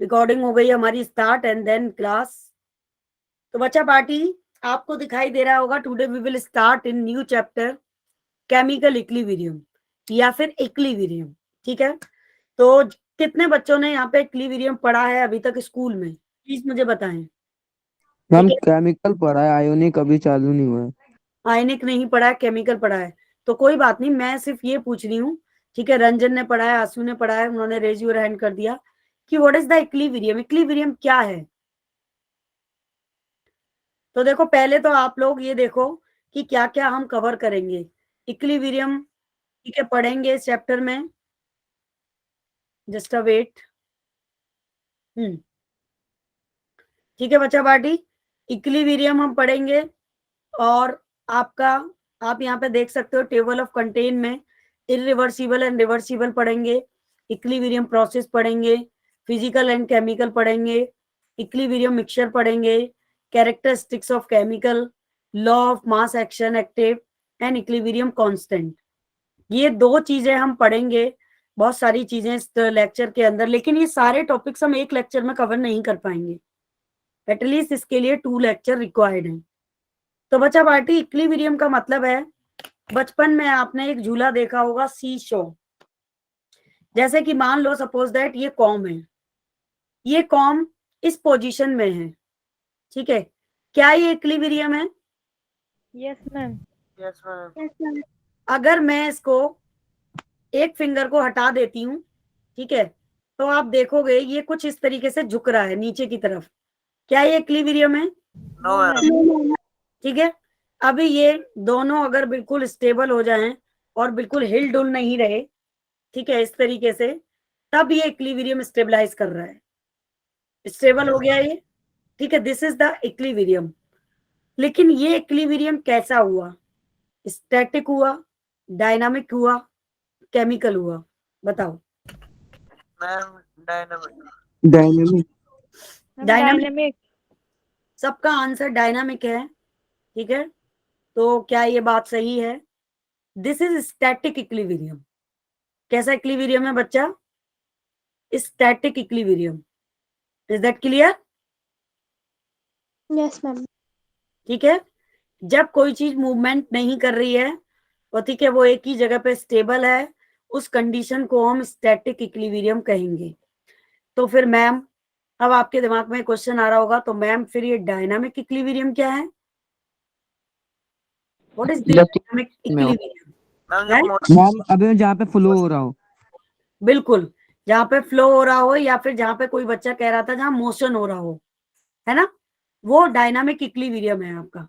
Recording हो गई हमारी स्टार्ट एंड देन क्लास। तो बच्चा पार्टी आपको दिखाई दे रहा होगा, today we will start in new chapter chemical equilibrium या फिर इक्विलिब्रियम। ठीक है, तो कितने बच्चों ने यहाँ पे इक्विलिब्रियम पढ़ा है अभी तक स्कूल में, प्लीज मुझे बताएं। हम ठीक है, केमिकल पढ़ा है, आयोनिक अभी चालू नहीं हुआ है। आयनिक नहीं पढ़ा है, केमिकल पढ़ा है, तो कोई बात नहीं, मैं सिर्फ ये पूछ रही हूँ। ठीक है, रंजन ने पढ़ा है, आंसू ने पढ़ा है, उन्होंने रेज योर हैंड कर दिया कि what is the equilibrium, equilibrium क्या है। तो देखो पहले तो आप लोग ये देखो कि क्या क्या हम कवर करेंगे इक्विलिब्रियम। ठीक है, पढ़ेंगे इस चैप्टर में, जस्ट अ वेट। ठीक है बच्चा पार्टी, इक्विलिब्रियम हम पढ़ेंगे। और आपका, आप यहाँ पे देख सकते हो टेबल ऑफ कंटेन में इरिवर्सिबल एंड रिवर्सिबल पढ़ेंगे, इक्विलिब्रियम प्रोसेस पढ़ेंगे, फिजिकल एंड केमिकल पढ़ेंगे, इक्विलिब्रियम मिक्सचर पढ़ेंगे, characteristics of chemical, law of mass action active and equilibrium constant. ये दो चीजें हम पढ़ेंगे, बहुत सारी चीजें इस लेक्चर के अंदर, लेकिन ये सारे टॉपिक्स हम एक लेक्चर में कवर नहीं कर पाएंगे, एटलीस्ट इसके लिए 2 लेक्चर रिक्वायर्ड है। तो बच्चा पार्टी इक्विलिब्रियम का मतलब है, बचपन में आपने एक झूला देखा होगा सी शो, जैसे कि मान लो सपोज दैट ये कॉम है, ये कॉम इस पोजीशन में है। ठीक है, क्या ये इक्विलिब्रियम है? Yes ma'am. Yes ma'am. Yes ma'am. अगर मैं इसको एक फिंगर को हटा देती हूँ, ठीक है, तो आप देखोगे ये कुछ इस तरीके से झुक रहा है नीचे की तरफ, क्या ये इक्विलिब्रियम है? No ma'am. ठीक है, अभी ये दोनों अगर बिल्कुल स्टेबल हो जाएं और बिल्कुल हिल डुल नहीं रहे, ठीक है, इस तरीके से, तब ये इक्विलिब्रियम स्टेबलाइज कर रहा है, स्टेबल हो गया ये। ठीक है, दिस इज द इक्विलिब्रियम। लेकिन ये इक्विलिब्रियम कैसा हुआ? स्टैटिक हुआ, डायनामिक हुआ, केमिकल हुआ? बताओ। Ma'am dynamic. Dynamic. Dynamic, dynamic. सबका आंसर डायनामिक है। ठीक है, तो क्या ये बात सही है? This is static equilibrium. कैसा इक्विलिब्रियम है बच्चा? Static equilibrium. Is that clear? Yes ma'am. ठीक है, जब कोई चीज मूवमेंट नहीं कर रही है और ठीक है वो एक ही जगह पे स्टेबल है, उस कंडीशन को हम स्टैटिक इक्विलिब्रियम कहेंगे। तो फिर मैम, अब आपके दिमाग में क्वेश्चन आ रहा होगा, तो मैम फिर ये डायनामिक इक्विलिब्रियम क्या है? व्हाट इज द डायनामिक में हो इक्विलिब्रियम? मैम है मैम, अभी जहाँ पे फ्लो हो रहा हो। बिल्कुल, जहां पे फ्लो हो रहा हो या फिर जहां पे कोई बच्चा कह रहा था जहां मोशन हो रहा हो, है ना, वो डायनामिक इक्विलिब्रियम है आपका।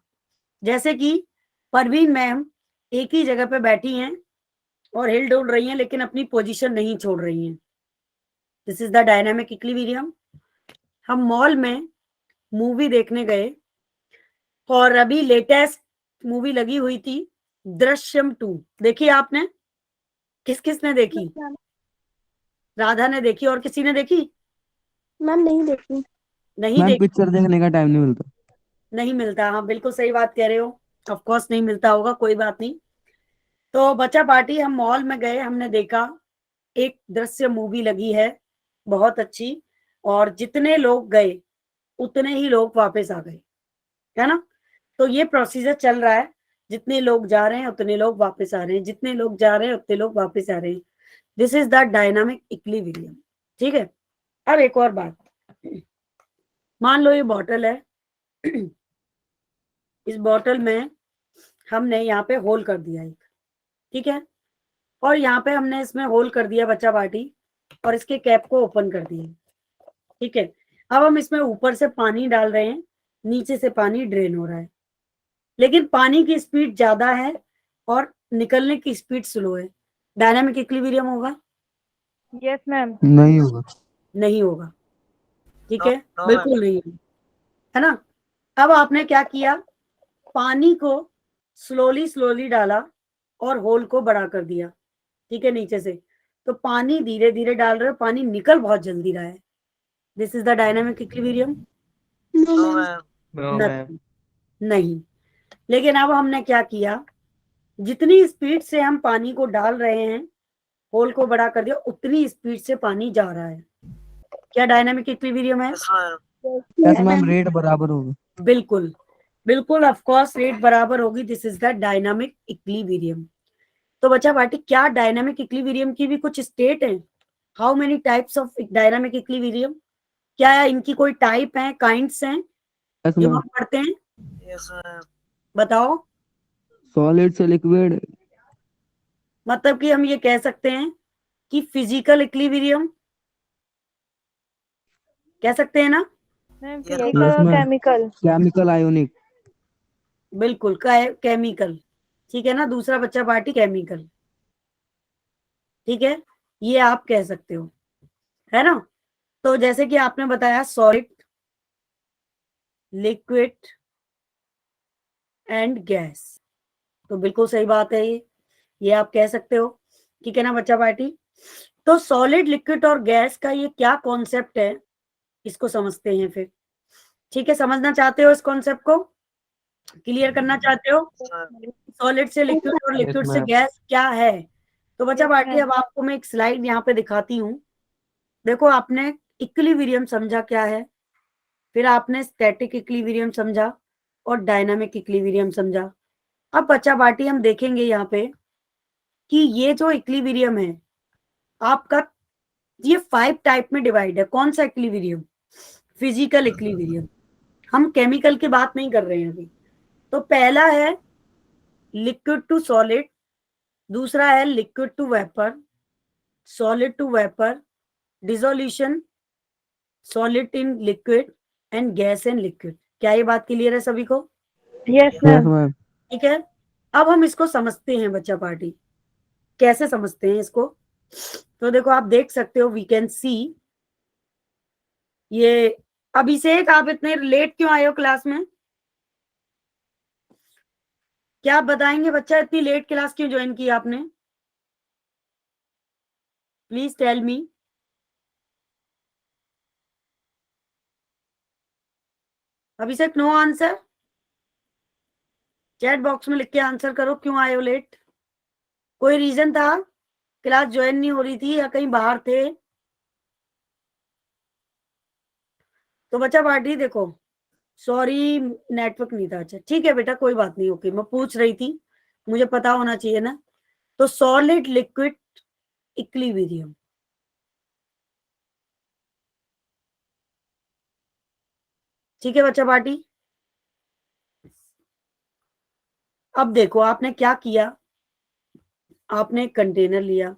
जैसे कि परवीन मैम एक ही जगह पे बैठी हैं और हिल डुल रही हैं लेकिन अपनी पोजीशन नहीं छोड़ रही हैं, this is the dynamic equilibrium. हम मॉल में मूवी देखने गए और अभी लेटेस्ट मूवी लगी हुई थी दृश्यम 2, देखी आपने? किस किस ने देखी? राधा ने देखी, और किसी ने देखी? मैम नहीं देखी। नहीं मैम देखी? पिक्चर देखने का टाइम नहीं मिलता। नहीं मिलता, हाँ बिल्कुल सही बात कह रहे हो, ऑफ कोर्स नहीं मिलता होगा, कोई बात नहीं। तो बच्चा पार्टी हम मॉल में गए, हमने देखा एक दृश्य मूवी लगी है, बहुत अच्छी, और जितने लोग गए उतने ही लोग वापस आ गए, है ना। तो ये प्रोसीजर चल रहा है, जितने लोग जा रहे हैं उतने लोग वापस आ रहे हैं, जितने लोग जा रहे हैं उतने लोग वापस आ रहे हैं। This is the dynamic equilibrium. ठीक है, अब एक और बात, मान लो ये बॉटल है, इस बॉटल में हमने यहाँ पे होल कर दिया एक, ठीक है, और यहाँ पे हमने इसमें होल कर दिया बच्चा पार्टी, और इसके कैप को ओपन कर दिया। ठीक है, अब हम इसमें ऊपर से पानी डाल रहे हैं, नीचे से पानी ड्रेन हो रहा है, लेकिन पानी की स्पीड ज्यादा है और निकलने की स्पीड स्लो है, डायनामिक इक्विलिब्रियम होगा? Yes ma'am. नहीं होगा। नहीं होगा। ठीक है, नो मैम। बिल्कुल नहीं होगा, है ना। अब आपने क्या किया, पानी को स्लोली स्लोली डाला और होल को बड़ा कर दिया, ठीक है, नीचे से, तो पानी धीरे धीरे डाल रहे हो, पानी निकल बहुत जल्दी रहा है, this is the dynamic equilibrium. No no ma'am. Ma'am. नहीं। लेकिन अब हमने क्या किया, जितनी स्पीड से हम पानी को डाल रहे हैं, होल को बड़ा कर दिया, उतनी स्पीड से पानी जा रहा है, क्या डायनामिक इक्विलिब्रियम है? Yes, ma'am. Yes ma'am, rate बराबर होगा। बिल्कुल बिल्कुल, ऑफ कोर्स रेट बराबर होगी। This is the dynamic equilibrium. तो बच्चा पार्टी, क्या डायनामिक इक्विलिब्रियम की भी कुछ स्टेट है? How many types of dynamic equilibrium? क्या इनकी कोई टाइप है, काइंड्स हैं यस जो मैम, हम पढ़ते हैं? Yes, ma'am. बताओ। सॉलिड से लिक्विड। मतलब कि हम ये कह सकते हैं कि फिजिकल इक्विलिब्रियम कह सकते हैं ना? मैम Yes, फिजिकल यस और मैम, केमिकल। Chemical ionic. बिल्कुल, केमिकल। ठीक है ना, दूसरा बच्चा पार्टी केमिकल। ठीक है, ये आप कह सकते हो, है ना? तो जैसे कि आपने बताया सॉलिड, लिक्विड एंड गैस, तो बिल्कुल सही बात है ये आप कह सकते हो। ठीक है ना बच्चा पार्टी? तो सॉलिड, लिक्विड और गैस का ये क्या कॉन्सेप्ट है, इसको समझते हैं फिर। ठीक है, समझना चाहते हो इस कॉन्सेप्ट को? क्लियर करना चाहते हो? ma'am. सॉलिड से लिक्विड और यस लिक्विड से मैम। गैस क्या है? तो बच्चा Yes, पार्टी, ma'am. अब आपको मैं एक स्लाइड यहाँ पे दिखाती हूँ। देखो, आपने इक्विलिब्रियम समझा क्या है, फिर आपने स्टैटिक इक्विलिब्रियम समझा और डायनामिक इक्विलिब्रियम समझा। अब बच्चा पार्टी हम देखेंगे यहाँ पे कि ये जो इक्विलिब्रियम है आपका, ये 5 टाइप में डिवाइड है। कौन सा इक्विलिब्रियम? Physical equilibrium. हम केमिकल की बात नहीं कर रहे हैं अभी। तो पहला है लिक्विड टू सॉलिड, दूसरा है liquid to vapour, solid to vapour, dissolution, solid in liquid and gas in liquid. क्या ये बात क्लियर है सभी को? Yes, yes ma'am. मैम। ठीक है, अब हम इसको समझते हैं बच्चा पार्टी। कैसे समझते हैं इसको? तो देखो, आप देख सकते हो, वी कैन सी ये। अभिषेक, आप इतने लेट क्यों आए हो क्लास में? क्या आप बताएंगे बच्चा, इतनी लेट क्लास क्यों ज्वाइन की आपने? Please tell me. Abhishek, no answer. Chat box में लिख के आंसर करो, क्यों आए हो लेट? कोई रीजन था? क्लास ज्वाइन नहीं हो रही थी या कहीं बाहर थे? तो बच्चा पार्टी देखो, सॉरी नेटवर्क नहीं था। अच्छा ठीक है बेटा, कोई बात नहीं, ओके, मैं पूछ रही थी, मुझे पता होना चाहिए ना। तो सॉलिड लिक्विड इक्विलिब्रियम, ठीक है बच्चा पार्टी? अब देखो, आपने क्या किया, आपने एक कंटेनर लिया।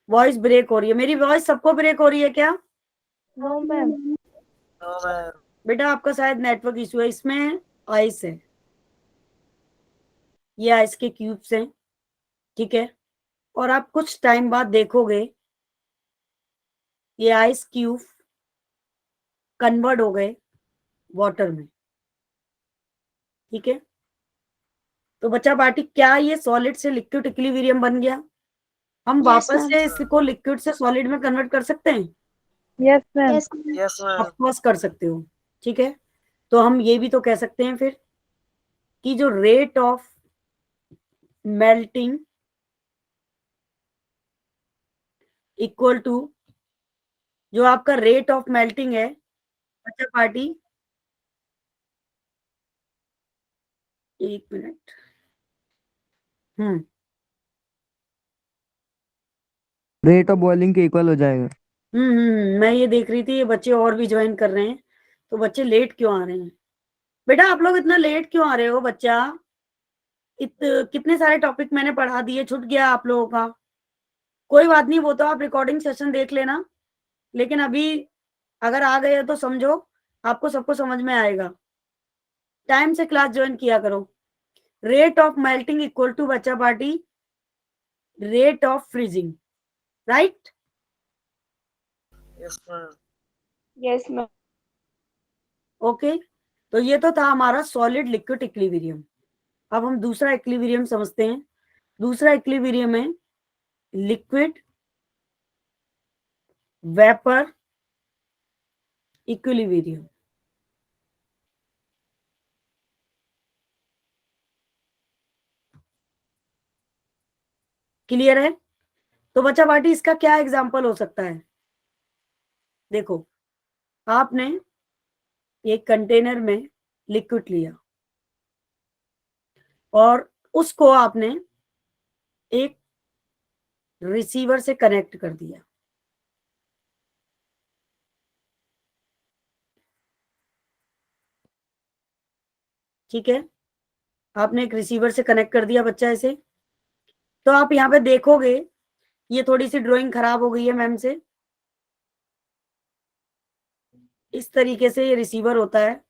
वॉइस ब्रेक हो रही है, मेरी वॉइस सबको ब्रेक हो रही है क्या? No, ma'am. No, ma'am. बेटा आपका शायद नेटवर्क इशू है। इसमें आइस है, ये आइस के क्यूब्स हैं, ठीक है? और आप कुछ टाइम बाद देखोगे ये आइस क्यूब कन्वर्ट हो गए वाटर में, ठीक है? तो बच्चा पार्टी, क्या ये सॉलिड से लिक्विड इक्विलिब्रियम बन गया? हम Yes, वापस ma'am. से इसको लिक्विड से सॉलिड में कन्वर्ट कर सकते हैं? Yes, ma'am. Yes, ma'am. Yes, ma'am. Of course कर सकते हो। ठीक है, तो हम ये भी तो कह सकते हैं फिर कि जो rate of melting equal to, जो आपका रेट ऑफ मेल्टिंग है बच्चा पार्टी, एक minute. Hmm rate of boiling के इक्वल हो जाएगा। मैं ये देख रही थी, ये बच्चे और भी ज्वाइन कर रहे हैं, तो बच्चे लेट क्यों आ रहे हैं? बेटा आप लोग इतना लेट क्यों आ रहे हो बच्चा? कितने सारे टॉपिक मैंने पढ़ा दिए, छूट गया आप लोगों का। कोई बात नहीं, वो तो आप रिकॉर्डिंग सेशन देख लेना, लेकिन अभी अगर आ गए हो तो समझो, आपको सबको समझ में आएगा। टाइम से क्लास ज्वाइन किया करो। Rate of melting equal to बच्चा party rate of freezing, right? Yes, ma'am. Yes, ma'am. Okay, तो ये तो था हमारा सॉलिड लिक्विड इक्विलिब्रियम। अब हम दूसरा इक्विलिब्रियम समझते हैं। दूसरा इक्विलिब्रियम है लिक्विड वेपर इक्विलिब्रियम। क्लियर है? तो बच्चा पार्टी, इसका क्या एग्जांपल हो सकता है? देखो, आपने एक कंटेनर में लिक्विड लिया और उसको आपने एक रिसीवर से कनेक्ट कर दिया। ठीक है, आपने एक रिसीवर से कनेक्ट कर दिया बच्चा ऐसे। तो आप यहाँ पे देखोगे ये थोड़ी सी ड्राइंग खराब हो गई है मैम से। इस तरीके से ये रिसीवर होता है।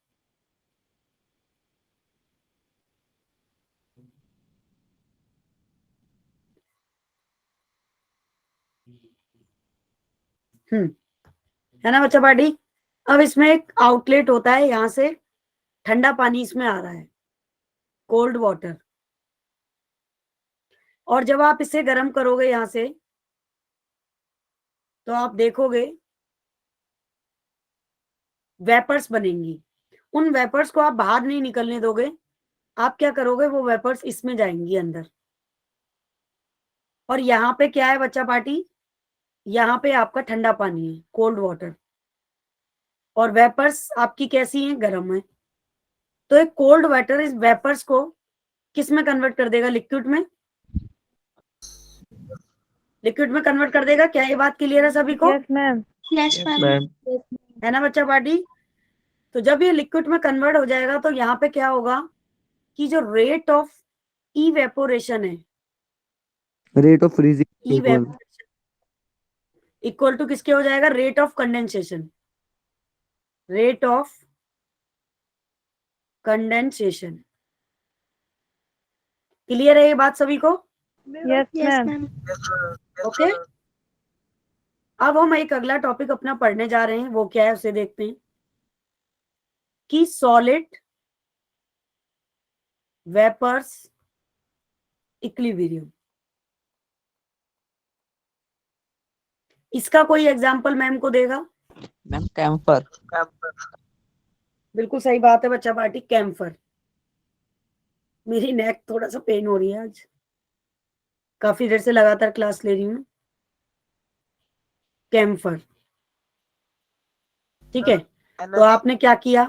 है ना बच्चा पार्टी। अब इसमें एक आउटलेट होता है, यहां से ठंडा पानी इसमें आ रहा है, कोल्ड वाटर। और जब आप इसे गर्म करोगे यहां से, तो आप देखोगे वेपर्स बनेंगी। उन वेपर्स को आप बाहर नहीं निकलने दोगे। आप क्या करोगे, वो वेपर्स इसमें जाएंगी अंदर। और यहाँ पे क्या है बच्चा पार्टी, यहाँ पे आपका ठंडा पानी है, कोल्ड वाटर, और वेपर्स आपकी कैसी हैं, गर्म है। तो एक कोल्ड वाटर इस वेपर्स को किस में कन्वर्ट कर देगा, लिक्विड में। लिक्विड में कन्वर्ट कर देगा। क्या ये बात क्लियर है सभी को? Yes, ma'am. Yes, ma'am. है ना बच्चा पार्टी। तो जब ये लिक्विड में कन्वर्ट हो जाएगा तो यहाँ पे क्या होगा कि जो रेट ऑफ इवेपोरेशन है, rate of freezing evaporation equal to किसके हो जाएगा, rate of condensation. Rate of condensation. Clear है ये बात सभी को? Yes, Yes, ma'am. ma'am. Okay. अब हम एक अगला टॉपिक अपना पढ़ने जा रहे हैं, वो क्या है उसे देखते हैं कि सॉलिड वेपर्स इक्विलिब्रियम। इसका कोई एग्जांपल मैम को देगा? Ma'am camper. बिल्कुल सही बात है बच्चा पार्टी, कैम्फर। मेरी नेक थोड़ा सा पेन हो रही है आज, काफी देर से लगातार क्लास ले रही हूँ। कैम्फर, ठीक है। तो आपने क्या किया,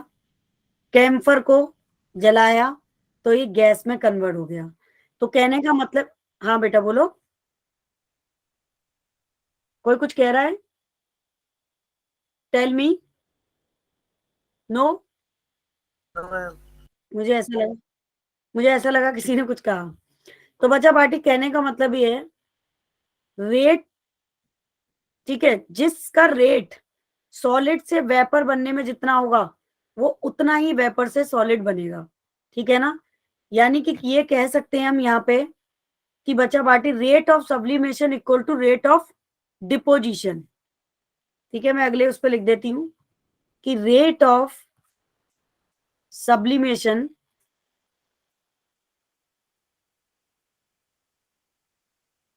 कैम्फर को जलाया तो ये गैस में कन्वर्ट हो गया। तो कहने का मतलब, हाँ बेटा बोलो, कोई कुछ कह रहा है? Tell me. नो, मुझे ऐसा लगा किसी ने कुछ कहा। तो बच्चा पार्टी कहने का मतलब ये है, रेट, ठीक है, जिसका रेट सॉलिड से वेपर बनने में जितना होगा वो उतना ही वेपर से सॉलिड बनेगा। ठीक है ना। यानी कि ये कह सकते हैं हम यहाँ पे कि बच्चा party rate of sublimation equal to rate of deposition. ठीक है, मैं अगले उस पर लिख देती हूँ कि rate of sublimation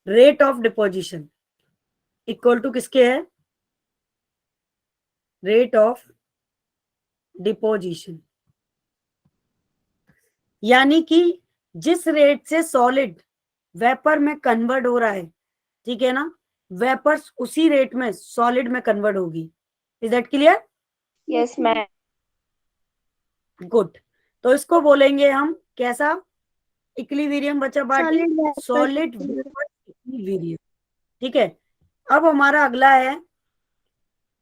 rate of deposition equal to किसके है, रेट ऑफ डिपोजिशन। यानी कि जिस रेट से सॉलिड वेपर में कन्वर्ट हो रहा है, ठीक है ना, वेपर्स उसी रेट में सॉलिड में कन्वर्ट होगी। Is that clear? Yes, ma'am. Good. तो इसको बोलेंगे हम कैसा, इक्विलिब्रियम बच्चा पार्टी, सॉलिड वेपर इक्विलिब्रियम। ठीक है। अब हमारा अगला है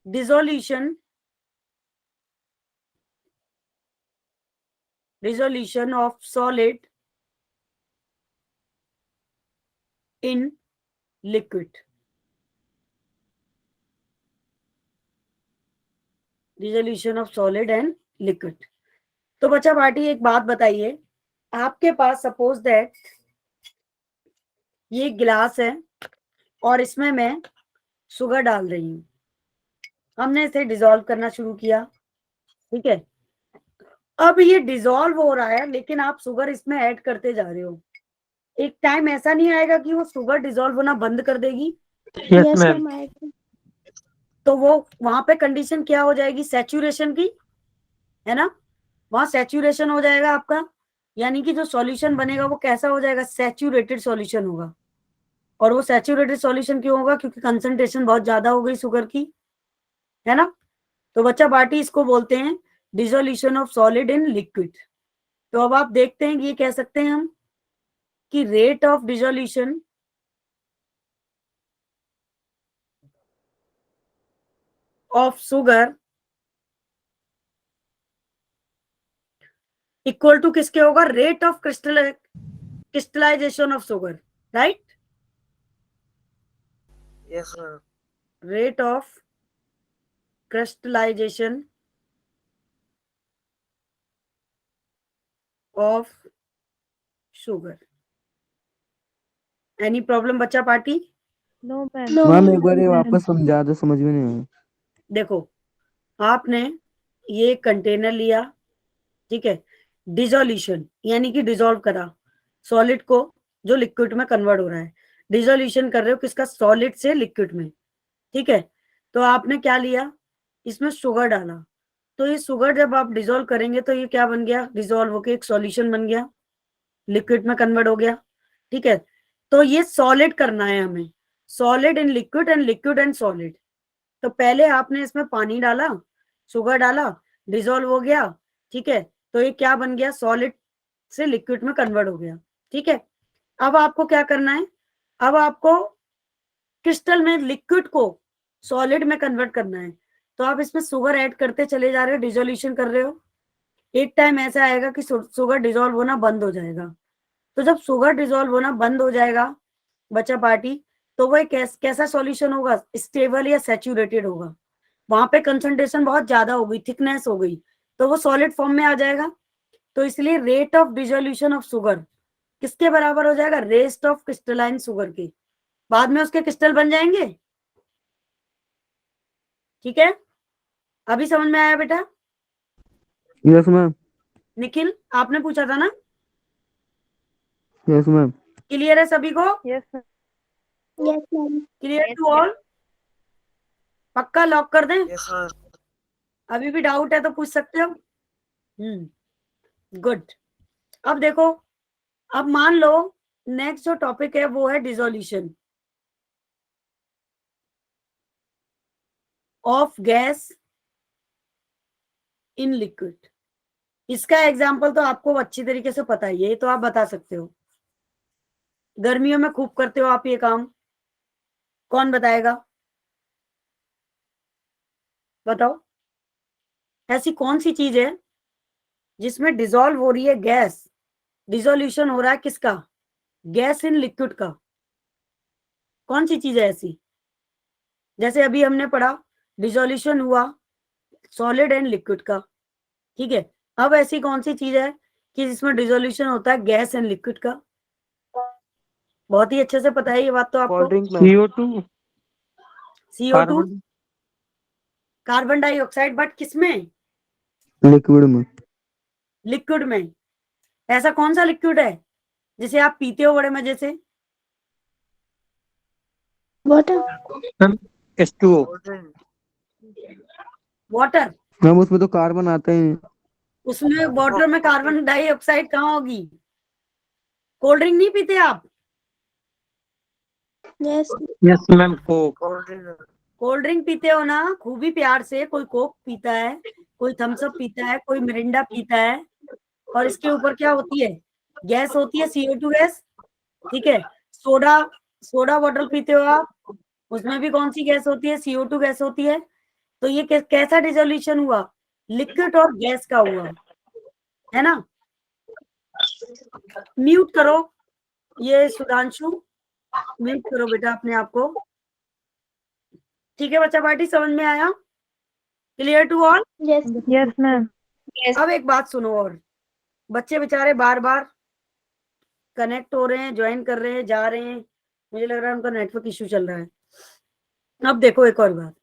dissolution of solid in liquid. Dissolution of solid and liquid. तो बच्चा पार्टी एक बात बताइए, आपके पास सपोज दैट ये गिलास है और इसमें मैं शुगर डाल रही हूँ। हमने इसे डिसॉल्व करना शुरू किया, ठीक है। अब ये डिसॉल्व हो रहा है लेकिन आप शुगर इसमें ऐड करते जा रहे हो। एक टाइम ऐसा नहीं आएगा कि वो शुगर डिसॉल्व होना बंद कर देगी? Yes, ma'am. तो वो वहां पे कंडीशन क्या हो जाएगी, सैचुरेशन की, है ना। वहां सैचुरेशन हो जाएगा आपका, यानी कि जो सॉल्यूशन बनेगा वो कैसा हो जाएगा, सैचुरेटेड सॉल्यूशन होगा। और वो सैचुरेटेड सॉल्यूशन क्यों होगा, क्योंकि कंसंट्रेशन बहुत ज्यादा हो गई शुगर की, है ना। तो बच्चा पार्टी इसको बोलते हैं dissolution of solid in liquid. तो अब आप देखते हैं कि ये कह सकते हैं हम कि rate of dissolution of sugar equal to किसके होगा, rate of crystallisation of sugar, right. Yes, ma'am. Rate of crystallisation of sugar. Any problem बच्चा पार्टी? No, ma'am. मैम एक बार ये वापस समझा दो, समझ में नहीं आया। देखो, आपने ये कंटेनर लिया, ठीक है, डिसोल्यूशन यानी कि डिसॉल्व करा सॉलिड को जो लिक्विड में कन्वर्ट हो रहा है, डिसोल्यूशन कर रहे हो किसका, सॉलिड से लिक्विड में, ठीक है। तो आपने क्या लिया, इसमें शुगर डाला, तो ये शुगर जब आप डिसॉल्व करेंगे तो ये क्या बन गया, डिसॉल्व होके एक सॉल्यूशन बन गया, लिक्विड में कन्वर्ट हो गया, ठीक है। तो ये सॉलिड करना है हमें, solid in liquid and liquid and solid. तो पहले आपने इसमें पानी डाला, शुगर डाला, डिसॉल्व हो गया, ठीक है। तो ये क्या बन गया, सॉलिड से लिक्विड में कन्वर्ट हो गया, ठीक है। अब आपको क्या करना है, अब आपको क्रिस्टल में लिक्विड को सॉलिड में कन्वर्ट करना है। तो आप इसमें शुगर ऐड करते चले जा रहे हो, डिसोल्यूशन कर रहे हो, एक टाइम ऐसा आएगा कि शुगर डिसॉल्व होना बंद हो जाएगा। तो जब शुगर डिसॉल्व होना बंद हो जाएगा बच्चा पार्टी, तो वो कैसा सॉल्यूशन होगा, स्टेबल या सैचुरेटेड होगा, वहां पे कंसंट्रेशन बहुत ज्यादा हो गई, थिकनेस हो गई, तो वो सॉलिड फॉर्म में आ जाएगा। तो इसलिए rate of dissolution of sugar किसके बराबर हो जाएगा, रेट ऑफ क्रिस्टलाइन शुगर के। बाद में उसके क्रिस्टल बन जाएंगे, ठीक है। अभी समझ में आया बेटा? Yes ma'am. निखिल आपने पूछा था ना, यस मैम। क्लियर है सभी को? Yes, ma'am. Yes, ma'am. Clear to all? पक्का लॉक कर दें? Yes, ma'am. अभी भी डाउट है तो पूछ सकते हो। गुड। अब देखो, अब मान लो नेक्स्ट जो टॉपिक है वो है dissolution of gas in liquid. इसका एग्जाम्पल तो आपको अच्छी तरीके से पता ही है, ये तो आप बता सकते हो, गर्मियों में खूब करते हो आप ये काम। कौन बताएगा, बताओ, ऐसी कौन सी चीज है जिसमें डिसॉल्व हो रही है गैस, डिसोल्यूशन हो रहा है किसका, गैस इन लिक्विड का। कौन सी चीज है ऐसी, जैसे अभी हमने पढ़ा डिसोल्यूशन हुआ सॉलिड एंड लिक्विड का, ठीक है। अब ऐसी कौन सी चीज है कि जिसमें डिसोल्यूशन होता है गैस एंड लिक्विड का? बहुत ही अच्छे से पता है ये बात तो आपको। CO2 CO2, carbon dioxide, but किसमें, लिक्विड में। लिक्विड में। ऐसा कौन सा लिक्विड है जिसे आप पीते हो बड़े मजे से? Water. H2O Cold drink. Water. Ma'am उसमें तो कार्बन आता ही नहीं। उसमें वाटर में कार्बन डाइऑक्साइड कहाँ होगी? कोल्ड ड्रिंक नहीं पीते आप? Yes. yes ma'am Coke Cold drink. Cold drink पीते हो ना खूब ही प्यार से, कोई कोक पीता है, कोई थम्स अप पीता है, कोई मिरिंडा पीता है, और इसके ऊपर क्या होती है, गैस होती है, CO2 गैस, ठीक है। सोडा बॉटल पीते हो आप, उसमें भी कौन सी गैस होती है, CO2 गैस होती है। तो ये कैसा डिसोल्यूशन हुआ, लिक्विड और गैस का हुआ, है ना। म्यूट करो ये सुधांशु, म्यूट करो बेटा अपने आप को, ठीक है बच्चा पार्टी, समझ में आया? Clear to all? Yes. Yes, ma'am. अब एक बात सुनो, और बच्चे बेचारे बार बार कनेक्ट हो रहे हैं, ज्वाइन कर रहे हैं, जा रहे हैं, मुझे लग रहा है उनका नेटवर्क इश्यू चल रहा है। अब देखो एक और बात,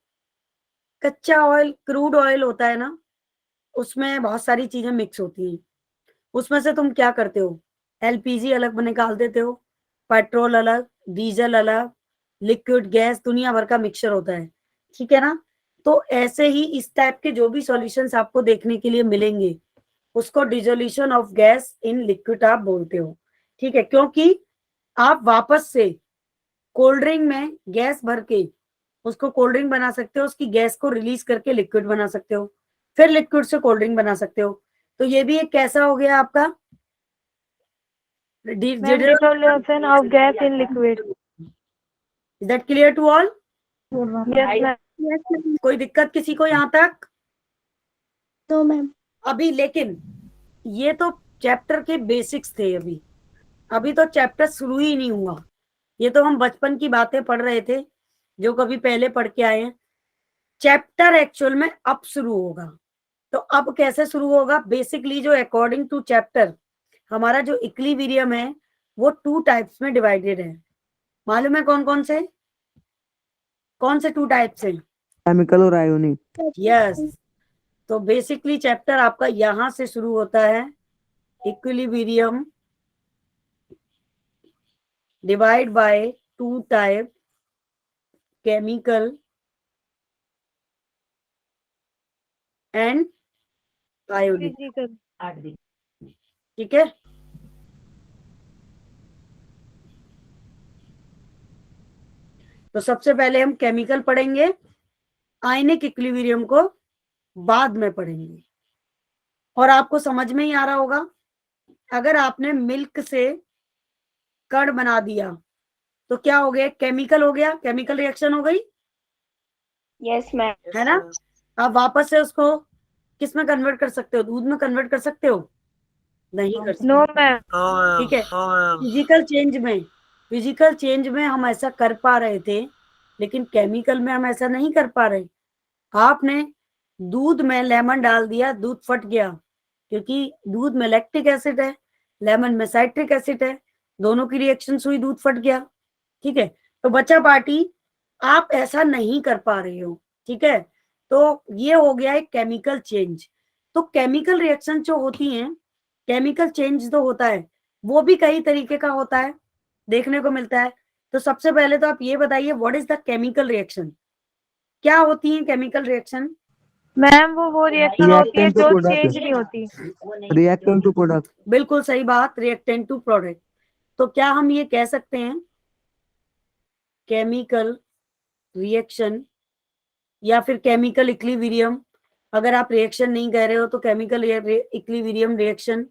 कच्चा ऑयल, क्रूड ऑयल होता है ना, उसमें बहुत सारी चीजें मिक्स होती हैं। उसमें से तुम क्या करते हो, LPG अलग निकाल देते हो, पेट्रोल अलग, डीजल अलग, लिक्विड गैस, दुनिया भर का मिक्सचर होता है, ठीक है ना। तो ऐसे ही इस टाइप के जो भी सॉल्यूशंस आपको देखने के लिए मिलेंगे उसको dissolution of gas in liquid आप बोलते हो, ठीक है। क्योंकि आप वापस से कोल्ड ड्रिंक में गैस भर के उसको कोल्ड ड्रिंक बना सकते हो, उसकी गैस को रिलीज करके लिक्विड बना सकते हो, फिर लिक्विड से कोल्ड ड्रिंक बना सकते हो। तो ये भी एक कैसा हो गया आपका Ma'am, digital. dissolution of gas in liquid. Is that clear to all? Yes, ma'am. Yes, ma'am. कोई दिक्कत किसी को यहाँ तक? No, ma'am. अभी लेकिन ये तो चैप्टर के बेसिक्स थे, अभी तो चैप्टर शुरू ही नहीं हुआ। ये तो हम बचपन की बातें पढ़ रहे थे जो कभी पहले पढ़ के आए हैं। चैप्टर एक्चुअल में अब शुरू होगा। तो अब कैसे शुरू होगा? बेसिकली जो अकॉर्डिंग टू चैप्टर हमारा जो इक्विलिब्रियम है वो 2 टाइप्स में डिवाइडेड है। मालूम है कौन कौन से 2 टाइप्स हैं? केमिकल और आयोनिक। यस। तो बेसिकली चैप्टर आपका यहां से शुरू होता है, equilibrium divide by 2 type, chemical and ionic. Physical. ठीक है। तो सबसे पहले हम केमिकल पढ़ेंगे, आयनिक इक्विलिब्रियम को बाद में पढ़ेंगे। और आपको समझ में ही आ रहा होगा, अगर आपने मिल्क से कर्ड बना दिया तो क्या हो गया? केमिकल हो गया, केमिकल रिएक्शन हो गई, Yes, ma'am. है ना? आप वापस से उसको किस में कन्वर्ट कर सकते हो? दूध में कन्वर्ट कर सकते हो? नहीं कर सकते। No, ma'am. ठीक है। फिजिकल चेंज में हम ऐसा कर पा रहे थे, लेकिन केमिकल में हम ऐसा नहीं कर पा रहे। आपने दूध में लेमन डाल दिया, दूध फट गया, क्योंकि दूध में लैक्टिक एसिड है, लेमन में साइट्रिक एसिड है, दोनों की रिएक्शन हुई, दूध फट गया। ठीक है। तो बच्चा पार्टी आप ऐसा नहीं कर पा रहे हो। ठीक है। तो ये हो गया एक केमिकल चेंज। तो केमिकल रिएक्शन जो होती हैं, केमिकल चेंज जो होता है वो भी कई तरीके का होता है, देखने को मिलता है। तो सबसे पहले तो आप ये बताइए, what is the chemical reaction? क्या होती है केमिकल रिएक्शन? मैम वो रिएक्शन होती है Reactant to जो product. चेंज नहीं होती। Reactant to product. बिल्कुल सही बात, रिएक्टेंट टू प्रोडक्ट। तो क्या हम ये कह सकते हैं केमिकल रिएक्शन या फिर केमिकल इक्विलिब्रियम? अगर आप रिएक्शन नहीं कह रहे हो तो केमिकल इक्विलिब्रियम रिएक्शन।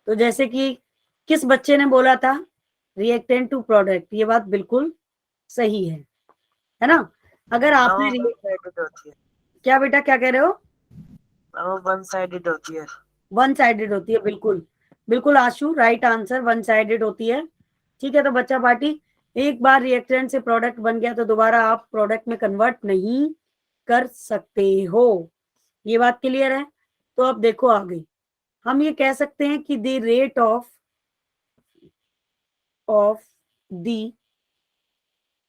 तो जैसे कि किस बच्चे ने बोला था रिएक्टेंट टू प्रोडक्ट, ये बात बिल्कुल सही है ना? अगर आपने होती है। क्या बेटा, क्या कह रहे हो? वन साइडेड होती है। वन साइडेड होती है, बिल्कुल बिल्कुल आशु, राइट आंसर, वन साइडेड होती है। ठीक है। तो बच्चा पार्टी, एक बार रिएक्टेंट से प्रोडक्ट बन गया तो दोबारा आप प्रोडक्ट में कन्वर्ट नहीं कर सकते हो। ये बात क्लियर है? तो अब देखो आगे, हम ये कह सकते हैं कि द रेट ऑफ दी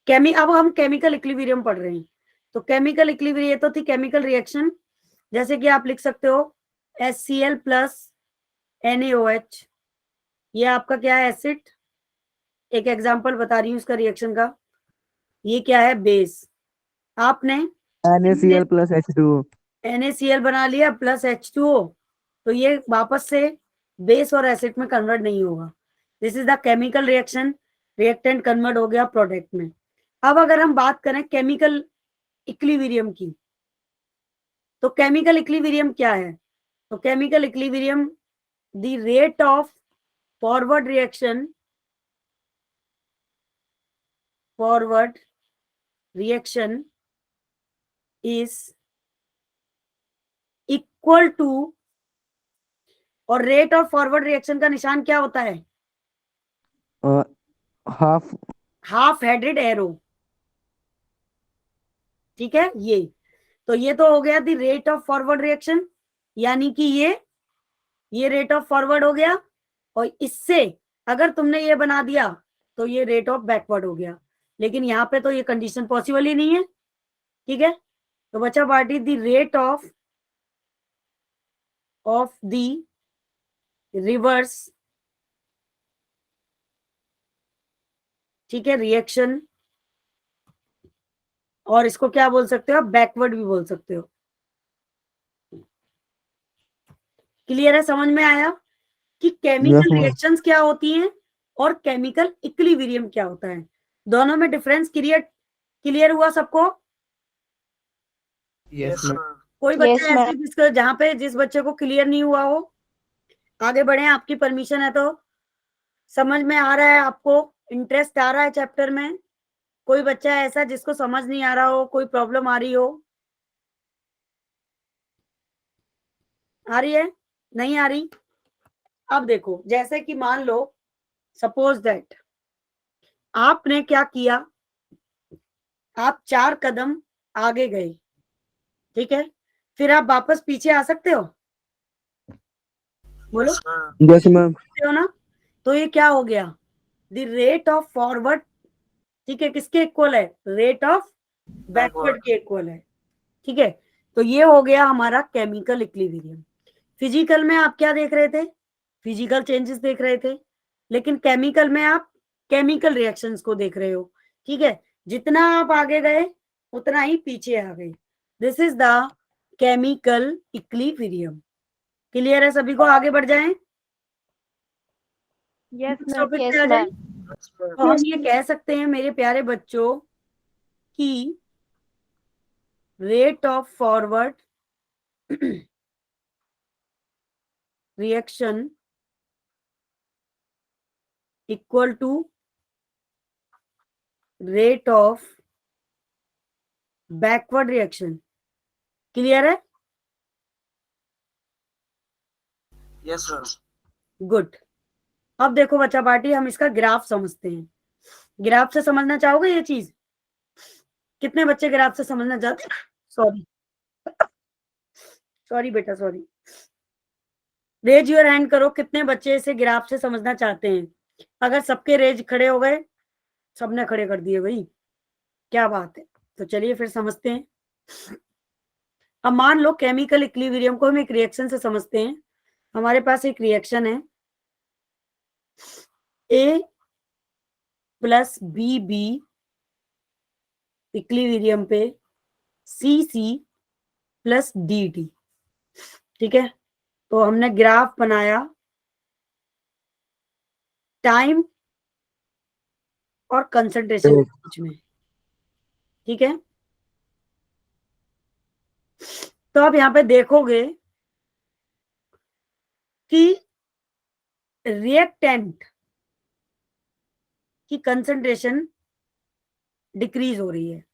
अब हम केमिकल इक्विलिब्रियम पढ़ रहे हैं। तो केमिकल इक्विलिब्रियम तो थी केमिकल रिएक्शन, जैसे कि आप लिख सकते हो HCl प्लस NaOH, ये आपका क्या है? एसिड। एक एग्जांपल बता रही हूँ इसका रिएक्शन का। ये क्या है? बेस। आपने NaCl प्लस H2O। NaCl बना लिया प्लस H2O, तो ये वापस से बेस और एसिड में कन्वर्ट नहीं होगा। This is the chemical reaction, reactant convert हो गया प्रोडक्ट में। अब अगर हम बात करें केमिकल इक्विलिब्रियम की, तो केमिकल इक्विलिब्रियम क्या है? तो chemical equilibrium the rate of forward reaction is equal to, और रेट ऑफ फॉरवर्ड रिएक्शन का निशान क्या होता है? Half headed arrow. ठीक है। ये तो हो गया the rate of forward reaction, यानी कि ये रेट ऑफ फॉरवर्ड हो गया, और इससे अगर तुमने ये बना दिया तो ये रेट ऑफ बैकवर्ड हो गया। लेकिन यहाँ पे तो ये कंडीशन पॉसिबल ही नहीं है। ठीक है। तो बच्चा party the rate of the reverse, ठीक है, रिएक्शन, और इसको क्या बोल सकते हो? बैकवर्ड भी बोल सकते हो। क्लियर है? समझ में आया कि केमिकल रिएक्शंस क्या होती हैं और केमिकल इक्विलिब्रियम क्या होता है? दोनों में डिफरेंस क्लियर क्लियर हुआ सबको? Yes, ma'am. कोई बच्चा Yes, ऐसे जिसका जहाँ पे जिस बच्चे को क्लियर नहीं हुआ हो, आगे बढ़े, आपकी परमिशन है तो। समझ में आ रहा है आपको? इंटरेस्ट आ रहा है चैप्टर में? कोई बच्चा ऐसा जिसको समझ नहीं आ रहा हो, कोई प्रॉब्लम आ रही हो? आ रही है? नहीं आ रही? अब देखो, जैसे कि मान लो सपोज दैट आपने क्या किया, आप 4 कदम आगे गए, ठीक है, फिर आप वापस पीछे आ सकते हो? बोलो, Yes, ma'am. Yes, ma'am. सकते हो ना? तो ये क्या हो गया? द रेट ऑफ फॉरवर्ड, ठीक है, किसके इक्वल है? रेट ऑफ बैकवर्ड के इक्वल है, ठीक है। तो ये हो गया हमारा केमिकल इक्विलिब्रियम। फिजिकल में आप क्या देख रहे थे? फिजिकल चेंजेस देख रहे थे, लेकिन केमिकल में आप केमिकल रिएक्शंस को देख रहे हो, ठीक है। जितना आप आगे गए उतना ही पीछे आ गए। This is the chemical equilibrium. Clear है सभी को? आगे बढ़ जाएं, Yes, इस ma'am. टॉपिक Yes, पे आ जाएं। ma'am. Yes, ma'am. तो हम ये कह सकते हैं मेरे प्यारे बच्चों कि rate of forward reaction equal to rate of backward reaction. Clear है? Yes, ma'am. गुड। अब देखो बच्चा पार्टी, हम इसका ग्राफ समझते हैं। ग्राफ से समझना चाहोगे ये चीज? कितने बच्चे ग्राफ से समझना चाहते? सॉरी सॉरी बेटा, सॉरी। रेज योर हैंड करो, कितने बच्चे इसे ग्राफ से समझना चाहते हैं? अगर सबके रेज खड़े हो गए, सबने खड़े कर दिए भाई, क्या बात है। तो चलिए फिर समझते हैं। अब मान लो केमिकल इक्विलिब्रियम को हम एक रिएक्शन से समझते हैं। हमारे पास एक रिएक्शन है A plus B B equilibrium पे C C plus D T, ठीक है। तो हमने ग्राफ बनाया टाइम और कंसंट्रेशन के बीच में, ठीक है। तो आप यहाँ पे देखोगे कि रिएक्टेंट की कंसंट्रेशन डिक्रीज हो रही है,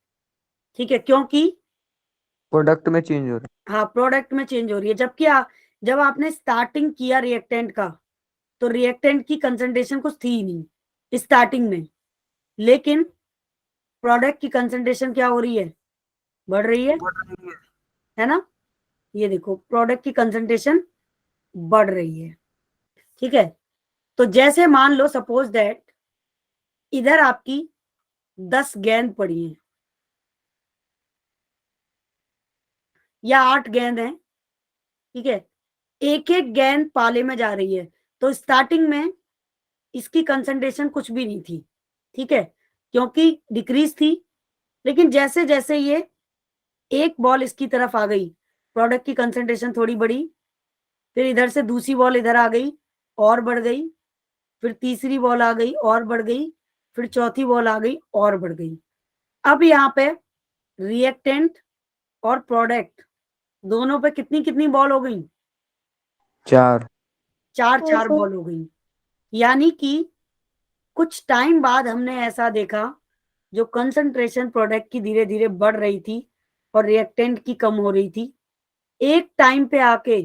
ठीक है, क्योंकि प्रोडक्ट में चेंज हो रहा हाँ प्रोडक्ट में चेंज हो रही है। जबकि जब आपने स्टार्टिंग किया रिएक्टेंट का, तो रिएक्टेंट की कंसंट्रेशन कुछ थी ही नहीं स्टार्टिंग में, लेकिन प्रोडक्ट की कंसंट्रेशन क्या हो रही है? बढ़ रही है ना? ये देखो, प्रोडक्ट की कंसंट्रेशन बढ़ रही है, ठीक है। तो जैसे मान लो सपोज दैट इधर आपकी 10 गेंद पड़ी हैं या 8 गेंद हैं, ठीक है, एक एक गेंद पाले में जा रही है। तो स्टार्टिंग में इसकी कंसंट्रेशन कुछ भी नहीं थी, ठीक है, क्योंकि डिक्रीज थी। लेकिन जैसे जैसे ये एक बॉल इसकी तरफ आ गई, प्रोडक्ट की कंसंट्रेशन थोड़ी बढ़ी, फिर इधर से दूसरी बॉल इधर आ गई और बढ़ गई, फिर तीसरी बॉल आ गई और बढ़ गई, फिर चौथी बॉल आ गई और बढ़ गई। अब यहाँ पे रिएक्टेंट और प्रोडक्ट दोनों पे कितनी कितनी बॉल हो गई? 4 चार चार बॉल हो गई। यानी कि कुछ टाइम बाद हमने ऐसा देखा, जो कंसंट्रेशन प्रोडक्ट की धीरे धीरे बढ़ रही थी और रिएक्टेंट की कम हो रही थी, एक टाइम पे आके